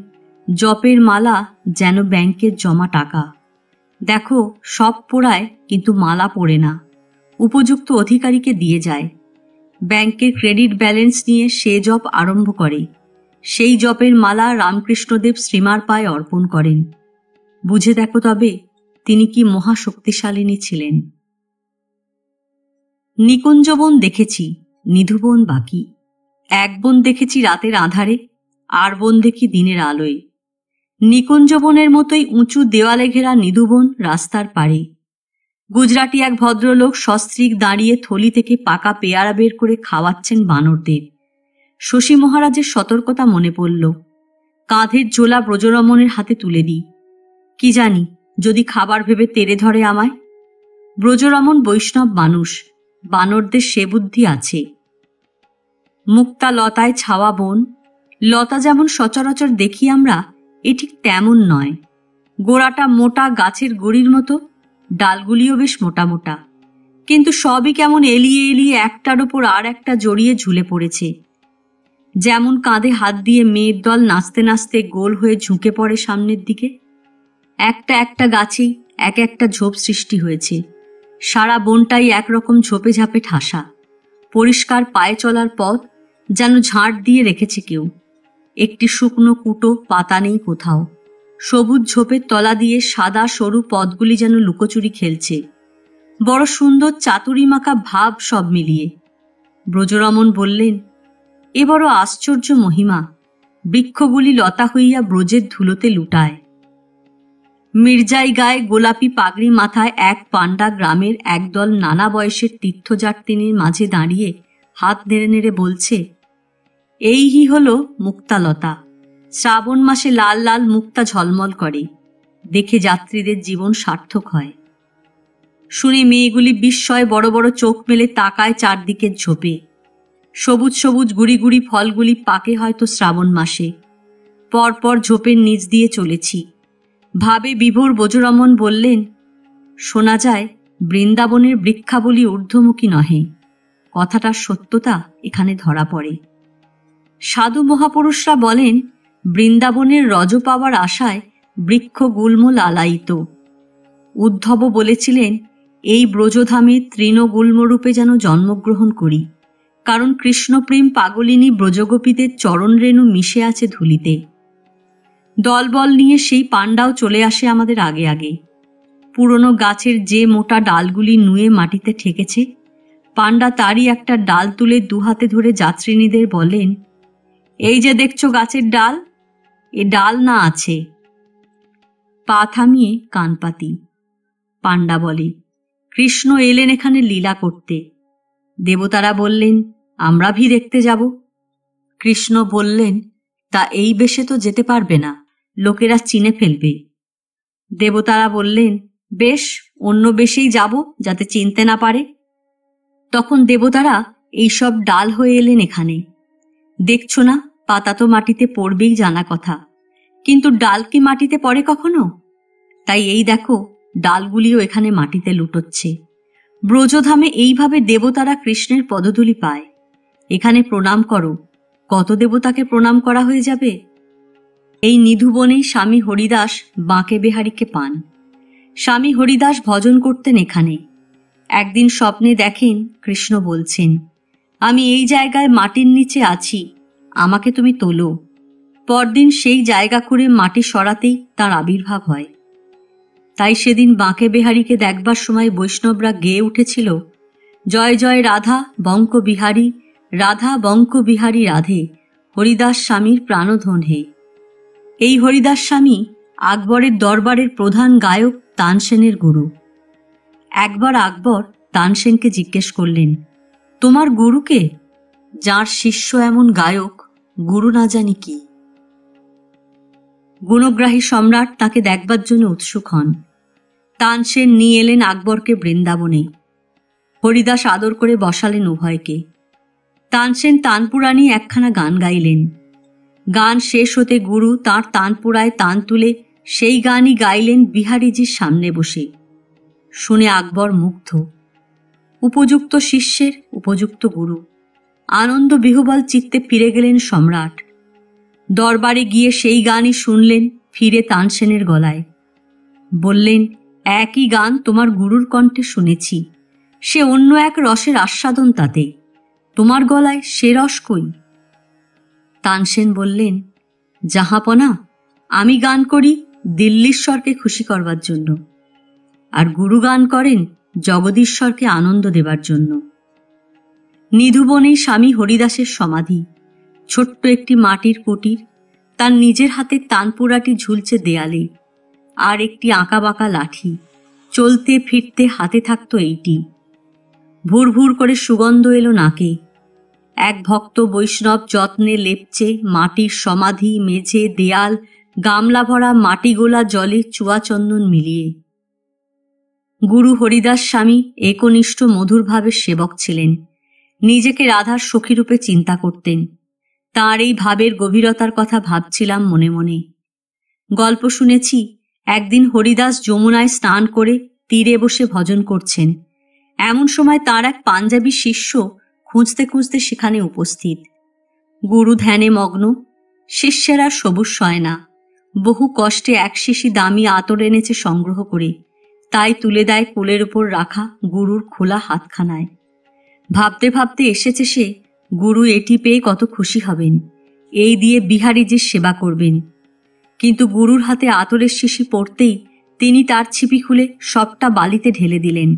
জপের মালা যেন ব্যাংকের জমা টাকা। দেখো, সব পোড়ায় কিন্তু মালা পড়ে না, উপযুক্ত অধিকারীকে দিয়ে যায়। ব্যাংকের ক্রেডিট ব্যালেন্স নিয়ে সে জপ আরম্ভ করে। সেই জপের মালা রামকৃষ্ণদেব শ্রীমার পায়ে অর্পণ করেন। বুঝে দেখো তবে তিনি কি মহাশক্তিশালিনী ছিলেন। নিকুঞ্জবন দেখেছি, নিধুবন বাকি। 1 বন দেখেছি রাতের আধারে, আর বন দেখি দিনের আলোয়। নিকুঞ্জবনের মতোই উঁচু দেওয়ালে ঘেরা নিধুবন রাস্তার পাড়ে। গুজরাটি এক ভদ্রলোক সস্ত্রীক দাঁড়িয়ে থলি থেকে পাকা পেয়ারা বের করে খাওয়াচ্ছেন বানরদের। শশী মহারাজের সতর্কতা মনে পড়ল। কাঁধের ঝোলা ব্রজরমণের হাতে তুলে দিই। কি জানি, যদি খাবার ভেবে তেড়ে ধরে আমায়। ব্রজরমণ বৈষ্ণব মানুষ, বানরদের সে বুদ্ধি আছে। মুক্তা লতায় ছাওয়া বন। লতা যেমন সচরাচর দেখি আমরা, এ ঠিক তেমন নয়। গোড়াটা মোটা গাছের গুড়ির মতো, ডালগুলিও বেশ মোটা মোটা, কিন্তু সবই কেমন এলিয়ে এলিয়ে একটার ওপর আর একটা জড়িয়ে ঝুলে পড়েছে। যেমন কাঁধে হাত দিয়ে মেয়ের দল নাচতে নাচতে গোল হয়ে ঝুঁকে পড়ে সামনের দিকে। একটা একটা গাছেই এক একটা ঝোপ সৃষ্টি হয়েছে। সারা বনটাই একরকম ঝোপে ঝাপে ঠাসা। পরিষ্কার পায়ে চলার পথ যেন ঝাঁট দিয়ে রেখেছে কেউ। একটি শুকনো কুটো পাতা নেই কোথাও। সবুজ ঝোপের তলা দিয়ে সাদা সরু পথগুলি যেন লুকোচুরি খেলছে। বড় সুন্দর চাতুরিমাখা ভাব সব মিলিয়ে। ব্রজরমণ বললেন, এ বড় আশ্চর্য মহিমা। বৃক্ষগুলি লতা হইয়া ব্রজের ধুলোতে লুটায়। মির্জাই গায়ে গোলাপি পাগড়ি মাথায় এক পাণ্ডা গ্রামের একদল নানা বয়সের তীর্থযাত্রিনীর মাঝে দাঁড়িয়ে হাত নেড়ে নেড়ে বলছে, এই হি হল মুক্তালতা। শ্রাবণ মাসে লাল লাল মুক্তা ঝলমল করে, দেখে যাত্রীদের জীবন সার্থক হয়। শুনে মেয়েগুলি বিস্ময়ে বড় বড় চোখ মেলে তাকায় চারদিকের ঝোপে। সবুজ সবুজ গুড়ি গুড়ি ফলগুলি পাকে হয়তো শ্রাবণ মাসে। পরপর ঝোপের নিচ দিয়ে চলেছি। ভাবে বিভোর ব্রজরমণ বললেন, শোনা যায় বৃন্দাবনের বৃক্ষাবলী ঊর্ধ্বমুখী নহে। কথাটার সত্যতা এখানে ধরা পড়ে। সাধু মহাপুরুষরা বলেন, বৃন্দাবনের রজ পাওয়ার আশায় বৃক্ষ গুল্ম লালায়িত। উদ্ধব বলেছিলেন, এই ব্রজধামে তৃণগুল্মরূপে যেন জন্মগ্রহণ করি, কারণ কৃষ্ণপ্রেম পাগলিনী ব্রজগোপীদের চরণরেণু মিশে আছে ধুলিতে। দলবল নিয়ে সেই পাণ্ডাও চলে আসে আমাদের আগে আগে। পুরনো গাছের যে মোটা ডালগুলি নুয়ে মাটিতে ঠেকেছে, পাণ্ডা তারই একটা ডাল তুলে দুহাতে ধরে যাত্রিনীদের বলেন, এই যে দেখছো গাছের ডাল, এ ডাল না আছে। পা থামিয়ে কান পাতি। পাণ্ডা বলে, কৃষ্ণ এলেন এখানে লীলা করতে। দেবতারা বললেন, আমরা ভি দেখতে যাব। কৃষ্ণ বললেন, তা এই বেশে তো যেতে পারবে না, লোকেরা চিনে ফেলবে। দেবতারা বললেন, বেশ, অন্য বেশেই যাব, যাতে চিনতে না পারে। তখন দেবতারা এইসব ডাল হয়ে এলেন এখানে। দেখছো না, পাতা তো মাটিতে পড়বেই জানা কথা, কিন্তু ডাল কি মাটিতে পড়ে কখনো? তাই এই দেখো, ডালগুলিও এখানে মাটিতে লুটোচ্ছে। ব্রজধামে এইভাবে দেবতারা কৃষ্ণের পদধূলি পায়। এখানে প্রণাম করো, কত দেবতাকে প্রণাম করা হয়ে যাবে। এই নিধুবনেই স্বামী হরিদাস বাঁকে বেহারিকে পান। স্বামী হরিদাস ভজন করতেন এখানে। একদিন স্বপ্নে দেখেন কৃষ্ণ বলছেন, আমি এই জায়গায় মাটির নিচে আছি, আমাকে তুমি তোলো। পরদিন সেই জায়গা করে মাটি সরাতেই তার আবির্ভাব হয়। তাই সেদিন বাঁকে বেহারিকে দেখবার সময় বৈষ্ণবরা গেয়ে উঠেছিল, জয় জয় রাধা বঙ্ক বিহারী, রাধা বঙ্ক বিহারী রাধে, হরিদাস স্বামীর প্রাণধন হে। এই হরিদাস স্বামী আকবরের দরবারের প্রধান গায়ক তানসেনের গুরু। একবার আকবর তানসেনকে জিজ্ঞেস করলেন, তোমার গুরুকে? যার শিষ্য এমন গায়ক, গুরু না জানি কি। গুণগ্রাহী সম্রাট তাকে দেখবার জন্য উৎসুক হন। তানসেন নিয়ে এলেন আকবরকে বৃন্দাবনে। হরিদাস আদর করে বসালেন উভয়কে। তানসেন তানপুরা নিয়ে একখানা গান গাইলেন। গান শেষ হতে গুরু তাঁর তানপুরায় তান তুলে সেই গানই গাইলেন বিহারীজির সামনে বসে। শুনে আকবর মুগ্ধ। উপযুক্ত শিষ্যের উপযুক্ত গুরু। আনন্দ বিহ্বল চিত্তে ফিরে গেলেন সম্রাট। দরবারে গিয়ে সেই গানই শুনলেন ফিরে তানসেনের গলায়। বললেন, একই গান তোমার গুরুর কণ্ঠে শুনেছি, সে অন্য এক রসের আস্বাদন তাতে, তোমার গলায় সে রস কই? তানসেন বললেন, জাহাপনা, আমি গান করি দিল্লীশ্বরকে খুশি করবার জন্য, আর গুরু গান করেন জগদীশ্বরকে আনন্দ দেবার জন্য। নিধুবনেই স্বামী হরিদাসের সমাধি। ছোট্ট একটি মাটির কুটির, তার নিজের হাতে তানপুরাটি ঝুলছে দেয়ালে, আর একটি আঁকাবাঁকা লাঠি। চলতে ফিরতে হাতে থাকতো এইটি। ভুর ভুর করে সুগন্ধ এলো নাকে। এক ভক্ত বৈষ্ণব যত্নে লেপচে মাটির সমাধি, মেঝে, দেয়াল, গামলা ভরা মাটিগোলা জলে চুয়া চন্দন মিলিয়ে। গুরু হরিদাস স্বামী একনিষ্ঠ মধুরভাবের সেবক ছিলেন। নিজেকে রাধার সখীরূপে চিন্তা করতেন। তাঁর এই ভাবের গভীরতার কথা ভাবছিলাম মনে মনে। গল্প শুনেছি, একদিন হরিদাস যমুনায় স্নান করে তীরে বসে ভজন করছেন। এমন সময় তাঁর এক পাঞ্জাবি শিষ্য খুঁজতে খুঁজতে সেখানে উপস্থিত। গুরু ধ্যানে মগ্ন। শিষ্যেরা সবুজ সয় না। বহু কষ্টে এক শিশি দামি আতর এনেছে সংগ্রহ করে, তাই তুলে দেয় কোলের উপর রাখা গুরুর খোলা হাতখানায়। ভাবতে ভাবতে এসেছে সে, গুরু এটি পেয়ে কত খুশি হবেন, এই দিয়ে বিহারীজির সেবা করবেন। কিন্তু গুরুর হাতে আতরের শিশি পড়তেই তিনি তার ছিপি খুলে সবটা বালিতে ঢেলে দিলেন।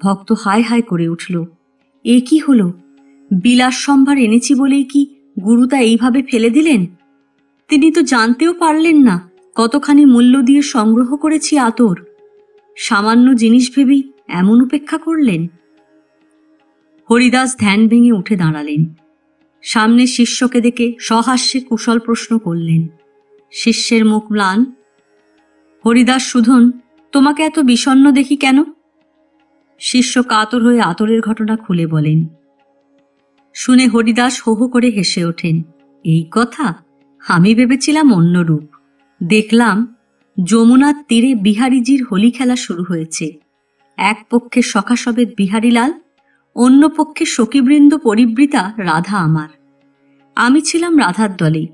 ভক্ত হায় হায় করে উঠল, এ কি হলো? বিলাস সম্ভার এনেছি বলেই কি গুরু তা এইভাবে ফেলে দিলেন? তিনি তো জানতেও পারলেন না কতখানি মূল্য দিয়ে সংগ্রহ করেছি আতর। সামান্য জিনিস ভেবেই এমন উপেক্ষা করলেন। হরিদাস ধ্যান ভেঙে উঠে দাঁড়ালেন। সামনে শিষ্যকে দেখে সহাস্যে কুশল প্রশ্ন করলেন। শিষ্যের মুখ ম্লান। হরিদাস সুধন, তোমাকে এত বিষণ্ণ দেখি কেন? শিষ্য কাতর হয়ে আতরের ঘটনা খুলে বলেন। শুনে হরিদাস হো হো করে হেসে ওঠেন। এই কথা? আমি ভেবেছিলাম অন্যরূপ। দেখলাম যমুনার তীরে বিহারীজির হোলি খেলা শুরু হয়েছে। এক পক্ষে সখাসবেদ বিহারীলাল, অন্য পক্ষে সখীবৃন্দ পরিবৃতা রাধা আমার। আমি ছিলাম রাধার দলে।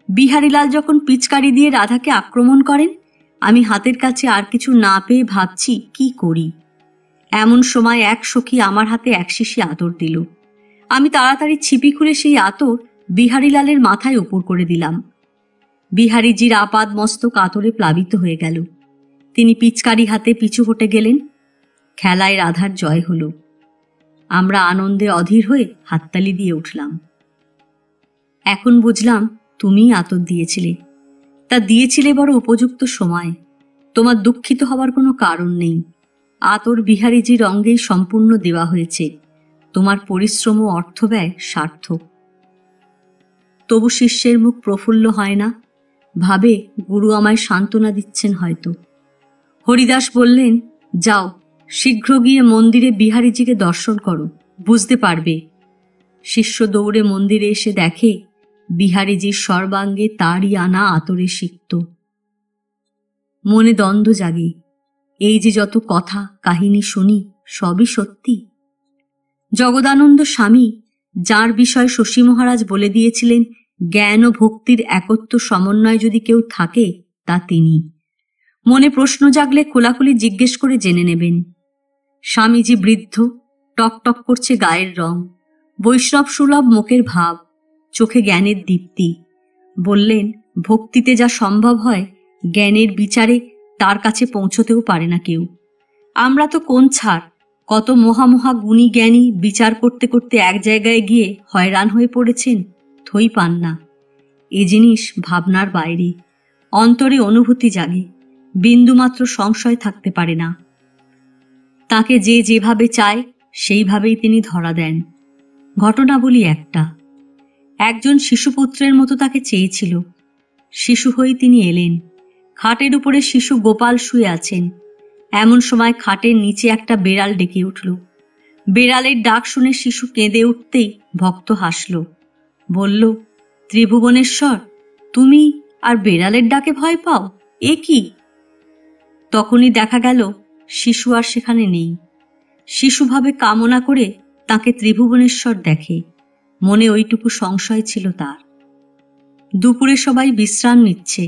বিহারীলাল যখন পিচকারি দিয়ে রাধাকে আক্রমণ করেন, আমি হাতের কাছে আর কিছু না পেয়ে ভাবছি কি করি। এমন সময় এক সখী আমার হাতে এক শিশি আতর দিল। আমি তাড়াতাড়ি ছিপি খুলে সেই আতর বিহারীলালের মাথায় উপর করে দিলাম। বিহারীজির আপাদ মস্তক আতরে প্লাবিত হয়ে গেল। তিনি পিচকারি হাতে পিছু হটে গেলেন। খেলায় রাধার জয় হল। আমরা আনন্দে অধীর হয়ে হাততালি দিয়ে উঠলাম। এখন বুঝলাম তুমিই আতর দিয়েছিলে। তা দিয়েছিলে বড় উপযুক্ত সময়। তোমার দুঃখিত হবার কোনো কারণ নেই। আতর বিহারীজির অঙ্গেই সম্পূর্ণ দেওয়া হয়েছে। তোমার পরিশ্রম ও অর্থব্যয় সার্থক। তবু শিষ্যের মুখ প্রফুল্ল হয় না। ভাবে গুরু আমায় সান্ত্বনা দিচ্ছেন হয়তো। হরিদাস বললেন, যাও শীঘ্র গিয়ে মন্দিরে বিহারীজিকে দর্শন করো, বুঝতে পারবে। শিষ্য দৌড়ে মন্দিরে এসে দেখে বিহারীজির সর্বাঙ্গে তারই আনা আতরে সিক্ত। মনে দ্বন্দ্ব জাগে। এই যে যত কথা কাহিনী শুনি, সবই সত্যি। জগদানন্দ স্বামী, যার বিষয়ে শশী মহারাজ বলে দিয়েছিলেন জ্ঞান ও ভক্তির একত্ব সমন্বয় যদি কেউ থাকে তা তিনি। মনে প্রশ্ন জাগলে খোলাখুলি জিজ্ঞেস করে জেনে নেবেন। স্বামীজি বৃদ্ধ, টকটক করছে গায়ের রং, বৈষ্ণব সুলভ মুখের ভাব, চোখে জ্ঞানের দীপ্তি। বললেন, ভক্তিতে যা সম্ভব হয় জ্ঞানের বিচারে তার কাছে পৌঁছতেও পারে না কেউ। আমরা তো কোন ছাড়, কত মহামহা গুণী জ্ঞানী বিচার করতে করতে এক জায়গায় গিয়ে হয়রান হয়ে পড়েছেন, থই পান না। এ জিনিস ভাবনার বাইরে, অন্তরে অনুভূতি জাগে, বিন্দুমাত্র সংশয় থাকতে পারে না। তাকে যে যেভাবে চায় সেইভাবেই তিনি ধরা দেন। ঘটনা বলি একটা। একজন শিশুপুত্রের মতো তাকে চেয়েছিল। শিশু হয়ে তিনি এলেন। খাটের উপরে শিশু গোপাল শুয়ে আছেন। এমন সময় খাটের নিচে একটা বেড়াল ডেকে উঠল। বেড়ালের ডাক শুনে শিশু কেঁদে উঠতেই ভক্ত হাসল, বলল, ত্রিভুবনেশ্বর, তুমি আর বেড়ালের ডাকে ভয় পাও, এ কি? তখনই দেখা গেল শিশু আর সেখানে নেই। শিশুভাবে কামনা করে তাকে ত্রিভুবনেশ্বর দেখে, মনে ওইটুকু সংশয় ছিল তার। দুপুরে সবাই বিশ্রাম নিচ্ছে,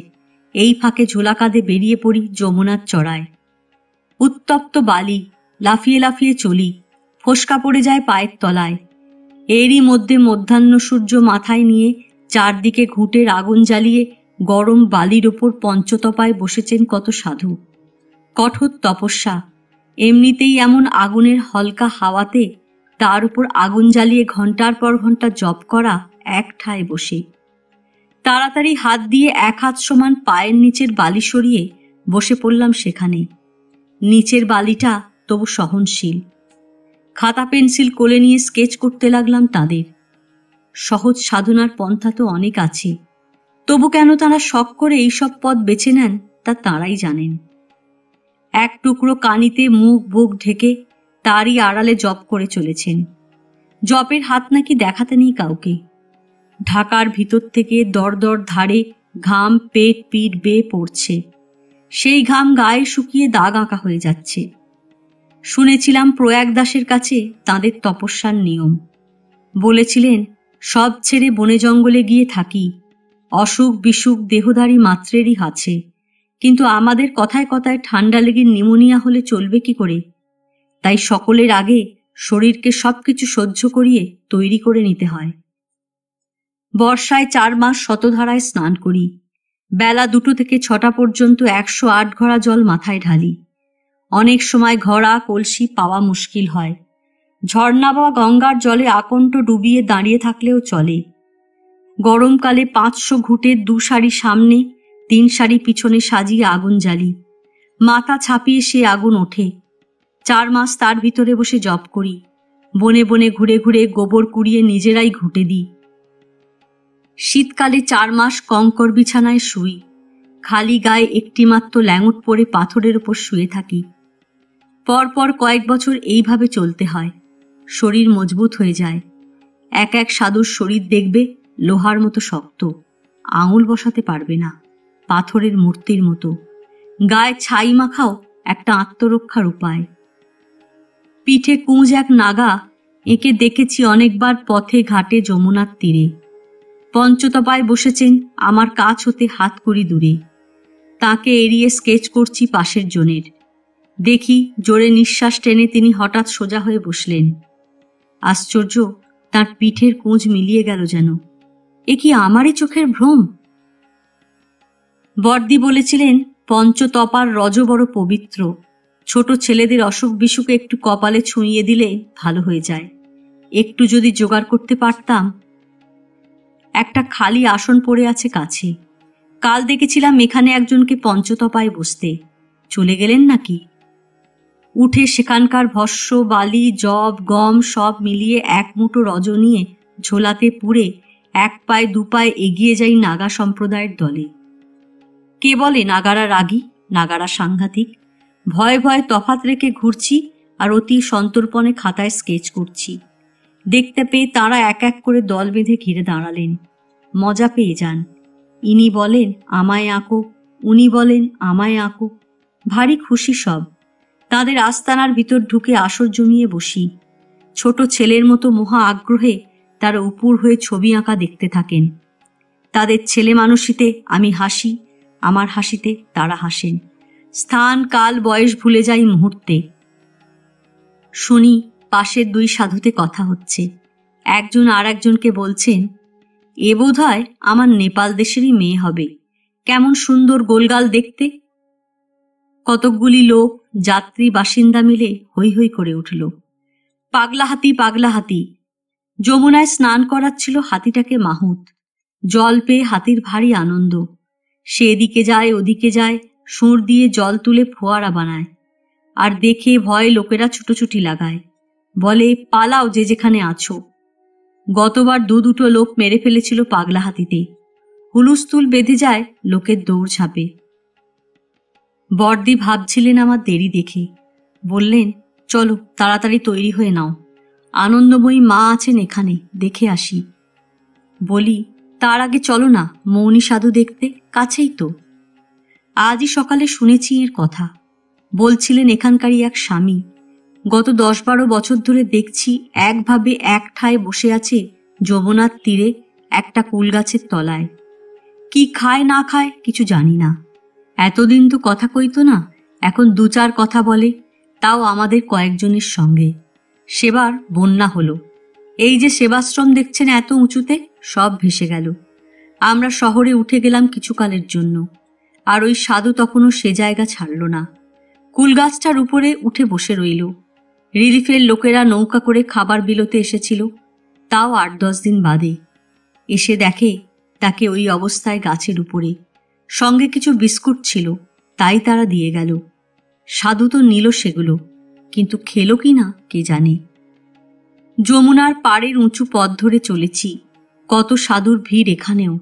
এই ফাঁকে ঝোলা কাঁধে বেরিয়ে পড়ি যমুনার চড়ায়। উত্তপ্ত বালি, লাফিয়ে লাফিয়ে চলি, ফোসকা পড়ে যায় পায়ের তলায়। এরই মধ্যে মধ্যাহ্ন সূর্য মাথায় নিয়ে চারদিকে ঘুঁটের আগুন জ্বালিয়ে গরম বালির ওপর পঞ্চতপায় বসেছেন কত সাধু। কঠোর তপস্যা, এমনিতেই এমন আগুনের হলকা হাওয়াতে তার উপর আগুন জ্বালিয়ে ঘন্টার পর ঘন্টা জপ করা এক ঠায় বসে। তাড়াতাড়ি হাত দিয়ে এক হাত সমান পায়ের নিচের বালি সরিয়ে বসে পড়লাম সেখানে। নিচের বালিটা তবু সহনশীল। খাতা পেন্সিল কোলে নিয়ে স্কেচ করতে লাগলাম তাদের। সহজ সাধনার পন্থা তো অনেক আছে, তবু কেন তারা শখ করে এইসব পথ বেছে নেন তা তাঁরাই জানেন। এক টুকরো কানিতে মুখ বুক ঢেকে তারই আড়ালে জপ করে চলেছেন। জপের হাত নাকি দেখাতে নেই কাউকে। ঢাকার ভিতর থেকে দরদর ধারে ঘাম পেট পিঠ বেয়ে পড়ছে। সেই ঘাম গায়ে শুকিয়ে দাগ আঁকা হয়ে যাচ্ছে। শুনেছিলাম প্রয়াগ দাসের কাছে তাঁদের তপস্যার নিয়ম। বলেছিলেন, সব ছেড়ে বনে জঙ্গলে গিয়ে থাকি, অসুখ বিসুখ দেহধারী মাত্রেরই আছে, কিন্তু আমাদের কথায় কথায় ঠান্ডা লেগে নিউমোনিয়া হলে চলবে কি করে? তাই সকলের আগে শরীরকে সবকিছু সহ্য করিয়ে তৈরি করে নিতে হয়। বর্ষায় 4 মাস শতধারায় স্নান করি। বেলা 2 থেকে 6টা পর্যন্ত 108 ঘড়া জল মাথায় ঢালি। অনেক সময় ঘড়া কলসি পাওয়া মুশকিল হয়। ঝর্ণা বা গঙ্গার জলে আকণ্ঠ ডুবিয়ে দাঁড়িয়ে থাকলেও চলে। গরমকালে 500 ঘুঁটের 2 সারি সামনে 3 সারি পিছনে সাজিয়ে আগুন জ্বালি। মাথা ছাপিয়ে সে আগুন ওঠে। 4 মাস তার ভিতরে বসে জপ করি। বনে বনে ঘুরে ঘুরে গোবর কুড়িয়ে নিজেরাই ঘুঁটে দিই। শীতকালে 4 মাস কঙ্কর বিছানায় শুই। খালি গায়ে একটিমাত্র ল্যাঙট পরে পাথরের ওপর শুয়ে থাকি। পরপর কয়েক বছর এইভাবে চলতে হয়। শরীর মজবুত হয়ে যায়। এক এক সাধুর শরীর দেখবে লোহার মতো শক্ত, আঙুল বসাতে পারবে না, পাথরের মূর্তির মতো। গায়ে ছাই মাখাও একটা আত্মরক্ষার উপায়। পিঠে কুঁজ এক নাগা একে দেখেছি অনেকবার পথে ঘাটে যমুনার তীরে। পঞ্চতপায় বসেছেন আমার কাছ হতে হাত করি দূরে। তাকে এড়িয়ে স্কেচ করছি পাশের জনের। দেখি জোরে নিঃশ্বাস টেনে তিনি হঠাৎ সোজা হয়ে বসলেন। আশ্চর্য, তার পিঠের কুঁজ মিলিয়ে গেল যেন। এ কি আমারই চোখের ভ্রম? বর্দি বলেছিলেন, পঞ্চতপার রজ বড় পবিত্র। ছোট ছেলেদের অসুখ বিসুখে একটু কপালে ছুঁইয়ে দিলে ভালো হয়ে যায়। একটু যদি জোগাড় করতে পারতাম। একটা খালি আসন পড়ে আছে কাছে। কাল দেখেছিলাম এখানে একজনকে পঞ্চতপায় বসতে। চলে গেলেন নাকি? উঠে সেখানকার ভস্য বালি জব গম সব মিলিয়ে 1 মুঠো রজ নিয়ে ঝোলাতে পুরে 1 পায়ে 2 পায়ে এগিয়ে যাই নাগা সম্প্রদায়ের দলে। কে বলে নাগারা রাগী, নাগারা সাংঘাতিক। ভয়ে ভয়ে তফাত রেখে ঘুরছি আর অতি সন্তর্পণে খাতায় স্কেচ করছি। দেখতে পেয়ে তাঁরা এক এক করে দল বেঁধে ঘিরে দাঁড়ালেন। মজা পেয়ে যান। ইনি বলেন আমায় আঁকো, উনি বলেন আমায় আঁকো। ভারী খুশি সব। তাদের আস্তানার ভিতর ঢুকে আসর জমিয়ে বসি। ছোট ছেলের মতো মহা আগ্রহে তারা উপুর হয়ে ছবি আঁকা দেখতে থাকেন। তাদের ছেলে মানুষিতে আমি হাসি, আমার হাসিতে তারা হাসেন। স্থান কাল বয়স ভুলে যাই মুহূর্তে। শুনি পাশের দুই সাধুতে কথা হচ্ছে। একজন আর একজনকে বলছেন, এ বোধহয় আমার নেপাল দেশেরই মেয়ে হবে, কেমন সুন্দর গোলগাল দেখতে। কতকগুলি লোক, যাত্রী বাসিন্দা মিলে হৈ হৈ করে উঠল, পাগলা হাতি, পাগলা হাতি। যমুনায় স্নান করাচ্ছিল হাতিটাকে মাহুত। জল পেয়ে হাতির ভারী আনন্দ। সে এদিকে যায় ওদিকে যায়, সুঁড় দিয়ে জল তুলে ফোয়ারা বানায়। আর দেখে ভয়ে লোকেরা ছুটোছুটি লাগায়, বলে, পালাও যে যেখানে আছো। গতবার দুটো লোক মেরে ফেলেছিল পাগলা হাতিতে। হুলুস্থুল বেঁধে যায় লোকের দৌড়ঝাঁপে। বড়দি ভাবছিলেন আমার দেরি দেখে। বললেন, চলো তাড়াতাড়ি তৈরি হয়ে নাও, আনন্দময়ী মা আছেন এখানে, দেখে আসি। বলি, তার আগে চলো না মৌনী সাধু দেখতে, কাছেই তো। আজই সকালে শুনেছি এর কথা। বলছিলেন এখানকারই এক স্বামী গত 10-12 বছর ধরে দেখছি একভাবে এক ঠায় বসে আছে যমুনার তীরে একটা কুল গাছের তলায়। কি খায় না খায় কিছু জানি না। এতদিন তো কথা কইতো না, এখন 2-4 কথা বলে, তাও আমাদের কয়েকজনের সঙ্গে। সেবার বন্যা হলো। এই যে সেবাশ্রম দেখছেন এত উঁচুতে, সব ভেসে গেল। আমরা শহরে উঠে গেলাম কিছুকালের জন্য। আর ওই সাধু তখনও সে জায়গা ছাড়ল না। কুলগাছটার উপরে উঠে বসে রইল। রিলিফের লোকেরা নৌকা করে খাবার বিলোতে এসেছিল, তাও 8-10 দিন বাদে। এসে দেখে তাকে ওই অবস্থায় গাছের উপরে, সঙ্গে কিছু বিস্কুট ছিল, তাই তারা দিয়ে গেল। সাধু তো নিল সেগুলো, কিন্তু খেলো কি না কে জানে। যমুনার পাড়ের উঁচু পথ ধরে চলেছি। কত সাধুর ভিড় এখানেও।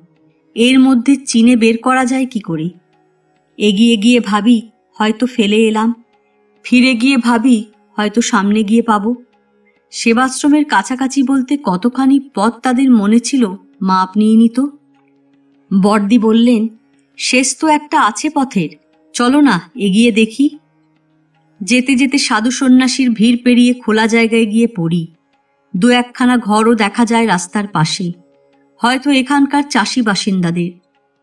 এর মধ্যে চিনে বের করা যায় কি করে? এগিয়ে গিয়ে ভাবি হয়তো ফেলে এলাম, ফিরে গিয়ে ভাবি হয়তো সামনে গিয়ে পাব। সেবাশ্রমের কাছাকাছি বলতে কতখানি পথ তাদের মনে ছিল মাপ নিয়ে নিত। বড়দি বললেন, শেষ তো একটা আছে পথের, চলো না এগিয়ে দেখি। যেতে যেতে সাধু সন্ন্যাসীর ভিড় পেরিয়ে খোলা জায়গায় গিয়ে পড়ি। 2-1খানা ঘরও দেখা যায় রাস্তার পাশে, হয়তো এখানকার চাষি বাসিন্দাদের।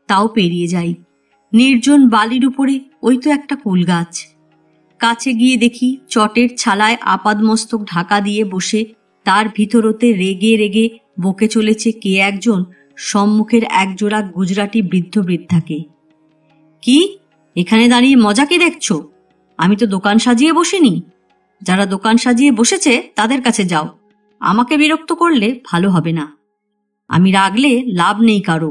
তাও পেরিয়ে যাই। নির্জন বালির উপরে ওই তো একটা কুল গাছ। কাছে গিয়ে দেখি চটের ছালায় আপাদমস্তক ঢাকা দিয়ে বসে তার ভিতরতে রেগে রেগে বকে চলেছে কে একজন সম্মুখের একজোড়া গুজরাটি বৃদ্ধ বৃদ্ধাকে। কি, এখানে দাঁড়িয়ে মজা কি দেখছো? আমি তো দোকান সাজিয়ে বসিনি। যারা দোকান সাজিয়ে বসেছে তাদের কাছে যাও, আমাকে বিরক্ত করলে ভালো হবে না। আমি রাগলে লাভ নেই কারো।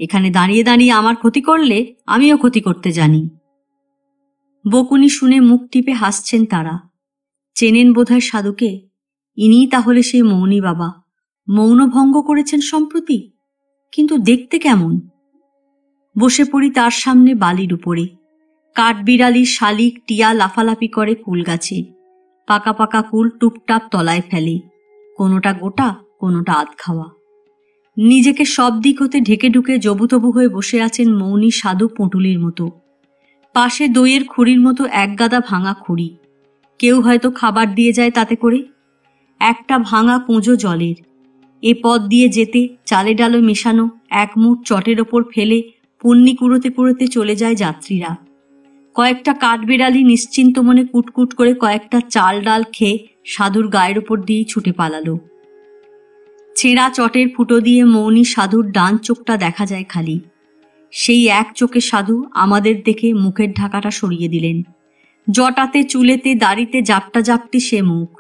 এখানে দাঁড়িয়ে দাঁড়িয়ে আমার ক্ষতি করলে আমিও ক্ষতি করতে জানি। বকুনি শুনে মুখ টিপে হাসছেন তারা। চেনেন বোধহয় সাধুকে। ইনিই তাহলে সেই মৌনী বাবা। মৌন ভঙ্গ করেছেন সম্প্রতি, কিন্তু দেখতে কেমন? বসে পড়ি তার সামনে বালির উপরে। কাঠবিড়ালি, শালিক, টিয়া লাফালাফি করে কুল গাছে। পাকা পাকা কুল টুপটাপ তলায় ফেলে, কোনোটা গোটা, কোনোটা আধ খাওয়া। নিজেকে সব দিক হতে ঢেকে ঢুকে জবুতবু হয়ে বসে আছেন মৌনী সাধু পুঁটুলির মতো। পাশে দইয়ের খুঁড়ির মতো এক গাদা ভাঙা খুঁড়ি। কেউ হয়তো খাবার দিয়ে যায় তাতে করে। একটা ভাঙা কুঁজো জলের। এ পথ দিয়ে যেতে চালে ডালে মেশানো এক মুঠ চটের ওপর ফেলে পুন্নি কুড়োতে কুড়োতে চলে যায় যাত্রীরা। কয়েকটা কাঠবিড়ালি নিশ্চিন্ত মনে কুটকুট করে কয়েকটা চাল ডাল খেয়ে সাধুর গায়ের ওপর দিয়েই ছুটে পালালো। ছেঁড়া চটের ফুটো দিয়ে মৌনী সাধুর ডান চোখটা দেখা যায় খালি। সেই এক চোখে সাধু আমাদের দেখে মুখের ঢাকাটা সরিয়ে দিলেন। জটাতে, চুলেতে, দাড়িতে জাপটা জাপটি সে মুখ।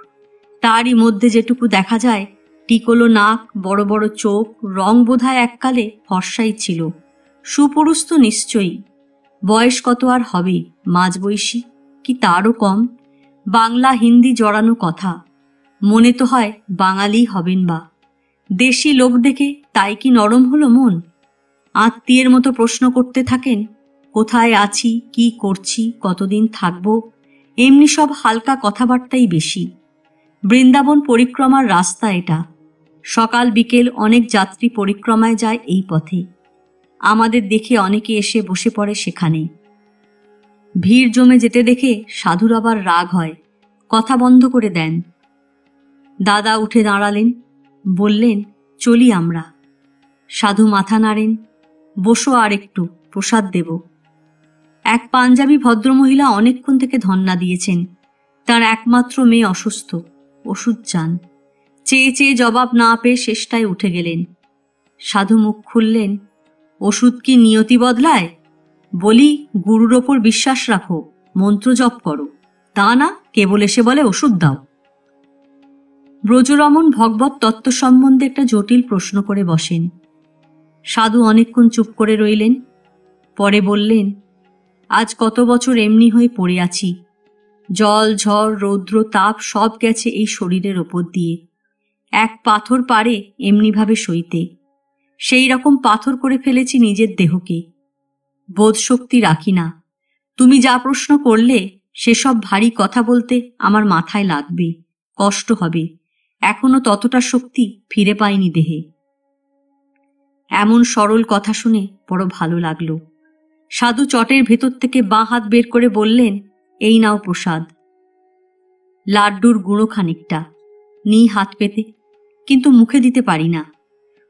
তারই মধ্যে যেটুকু দেখা যায়, টিকলো নাক, বড় বড় চোখ, রং বোধহয় এককালে ফর্সাই ছিল। সুপুরুষ তো নিশ্চয়ই। বয়স কত আর হবে, মাঝবয়সী কি তারও কম। বাংলা হিন্দি জড়ানো কথা। মনে তো হয় বাঙালি হবেন বা। দেশি লোক দেখে তাই কি নরম হলো মন? আত্মীয়ের মতো প্রশ্ন করতে থাকেন, কোথায় আছি, কি করছি, কতদিন থাকব, এমনি সব হালকা কথাবার্তাই বেশি। বৃন্দাবন পরিক্রমার রাস্তা এটা। সকাল বিকেল অনেক যাত্রী পরিক্রমায় যায় এই পথে। আমাদের দেখে অনেকে এসে বসে পড়ে সেখানে। ভিড় জমে যেতে দেখে সাধুর আবার রাগ হয়, কথা বন্ধ করে দেন। দাদা উঠে দাঁড়ালেন, বললেন, চলি আমরা। সাধু মাথা নাড়েন, বসো আর একটু, প্রসাদ দেব। এক পাঞ্জাবি ভদ্রমহিলা অনেকক্ষণ থেকে ধন্না দিয়েছেন। তার একমাত্র মেয়ে অসুস্থ, ওষুধ চান। চেয়ে চেয়ে জবাব না পেয়ে শেষটায় উঠে গেলেন। সাধু মুখ খুললেন, ওষুধ কি নিয়তি বদলায়? বলি, গুরুর ওপর বিশ্বাস রাখো, মন্ত্র জপ করো, তা না কেবল এসে বলে ওষুধ দাও। ব্রজরমণ ভগবত তত্ত্ব সম্বন্ধে একটা জটিল প্রশ্ন করে বসেন। সাধু অনেকক্ষণ চুপ করে রইলেন, পরে বললেন, আজ কত বছর এমনি হয়ে পড়ে আছি। জল, ঝড়, রৌদ্র, তাপ সব গেছে এই শরীরের ওপর দিয়ে। এক পাথর পারে এমনিভাবে সইতে, সেই রকম পাথর করে ফেলেছি নিজের দেহকে। বোধশক্তি রাখি না। তুমি যা প্রশ্ন করলে সেসব ভারী কথা বলতে আমার মাথায় লাগবে, কষ্ট হবে। এখনো ততটা শক্তি ফিরে পাইনি দেহে। এমন সরল কথা শুনে বড় ভালো লাগলো। সাধু চটের ভেতর থেকে বাঁ হাত বের করে বললেন, এই নাও প্রসাদ। লাড্ডুর গুঁড়ো খানিকটা নিই হাত পেতে, কিন্তু মুখে দিতে পারি না।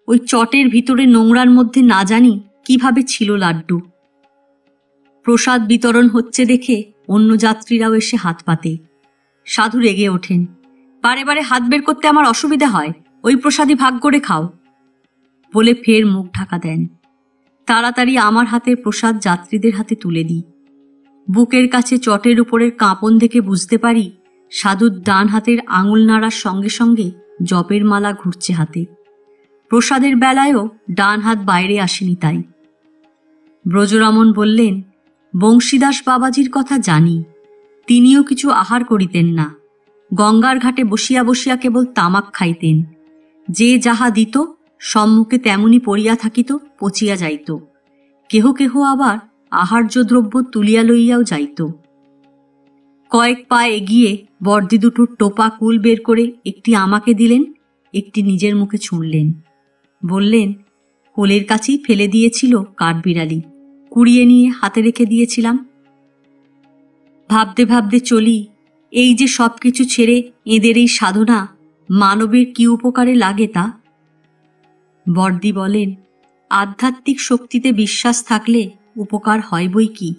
ওই চটের ভিতরে নোংরার মধ্যে না জানি কিভাবে ছিল লাড্ডু। প্রসাদ বিতরণ হচ্ছে দেখে অন্য যাত্রীরাও এসে হাত পাতে। সাধু রেগে ওঠেন, বারে বারে হাত বের করতে আমার অসুবিধা হয়, ওই প্রসাদই ভাগ করে খাও, বলে ফের মুখ ঢাকা দেন। তাড়াতাড়ি আমার হাতের প্রসাদ যাত্রীদের হাতে তুলে দিই। বুকের কাছে চটের উপরের কাঁপন দেখে বুঝতে পারি সাধুর ডান হাতের আঙুল নাড়ার সঙ্গে সঙ্গে জপের মালা ঘুরছে হাতে। প্রসাদের বেলায়ও ডান হাত বাইরে আসেনি তাই। ব্রজরমণ বললেন, বংশীদাস বাবাজির কথা জানি, তিনিও কিছু আহার করিতেন না। গঙ্গার ঘাটে বসিয়া বসিয়া কেবল তামাক খাইতেন। যে যাহা দিত সম্মুখে তেমনি পড়িয়া থাকিত, পচিয়া যাইত। কেহ কেহ আবার আহার্য দ্রব্য তুলিয়া লইয়াও যাইত। কয়েক পা এগিয়ে বর্দি দুটোর টোপা কুল বের করে একটি আমাকে দিলেন, একটি নিজের মুখে ছুঁড়লেন। বললেন, কোলের কাছেই ফেলে দিয়েছিল কাঠবিড়ালি, কুড়িয়ে নিয়ে হাতে রেখে দিয়েছিলাম। ভাবতে ভাবতে চলি, এই যে সব কিছু ছেড়ে এদের এই সাধনা মানবের কি উপকারে লাগে তা। বর্দি বলেন, আধ্যাত্মিক শক্তিতে বিশ্বাস থাকলে উপকার হয় বই কি।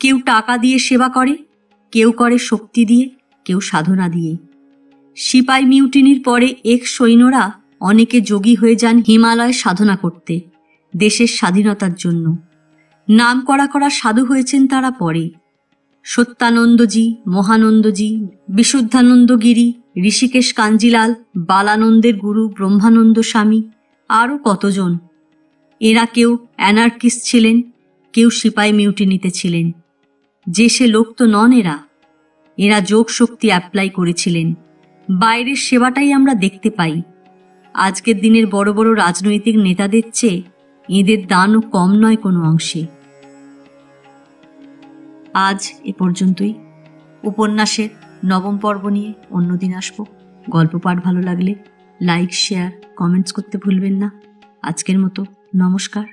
কেউ টাকা দিয়ে সেবা করে, কেউ করে শক্তি দিয়ে, কেউ সাধনা দিয়ে। সিপাই মিউটিনির পরে এক সৈন্যরা অনেকে যোগী হয়ে যান হিমালয় সাধনা করতে, দেশের স্বাধীনতার জন্য। নাম করা করা সাধু হয়েছেন তারা পরে। সত্যানন্দজি, মহানন্দজি, বিশুদ্ধানন্দগিরি, ঋষিকেশ কাঞ্জিলাল, বালানন্দের গুরু ব্রহ্মানন্দ স্বামী, আরও কতজন। এরা কেউ অ্যানার্কিস্ট ছিলেন, কেউ সিপাই মিউটিনিতে ছিলেন। যে সে লোক তো নন এরা। এরা যোগ শক্তি অ্যাপ্লাই করেছিলেন। বাইরের সেবাটাই আমরা দেখতে পাই। আজকের দিনের বড় বড় রাজনৈতিক নেতাদের চেয়ে এদের দানও কম নয় কোনো অংশে। আজ এ পর্যন্তই। উপন্যাসের নবম পর্ব নিয়ে অন্যদিন আসব। গল্প পাঠ ভালো লাগলে লাইক, শেয়ার, কমেন্টস করতে ভুলবেন না। আজকের মতো নমস্কার।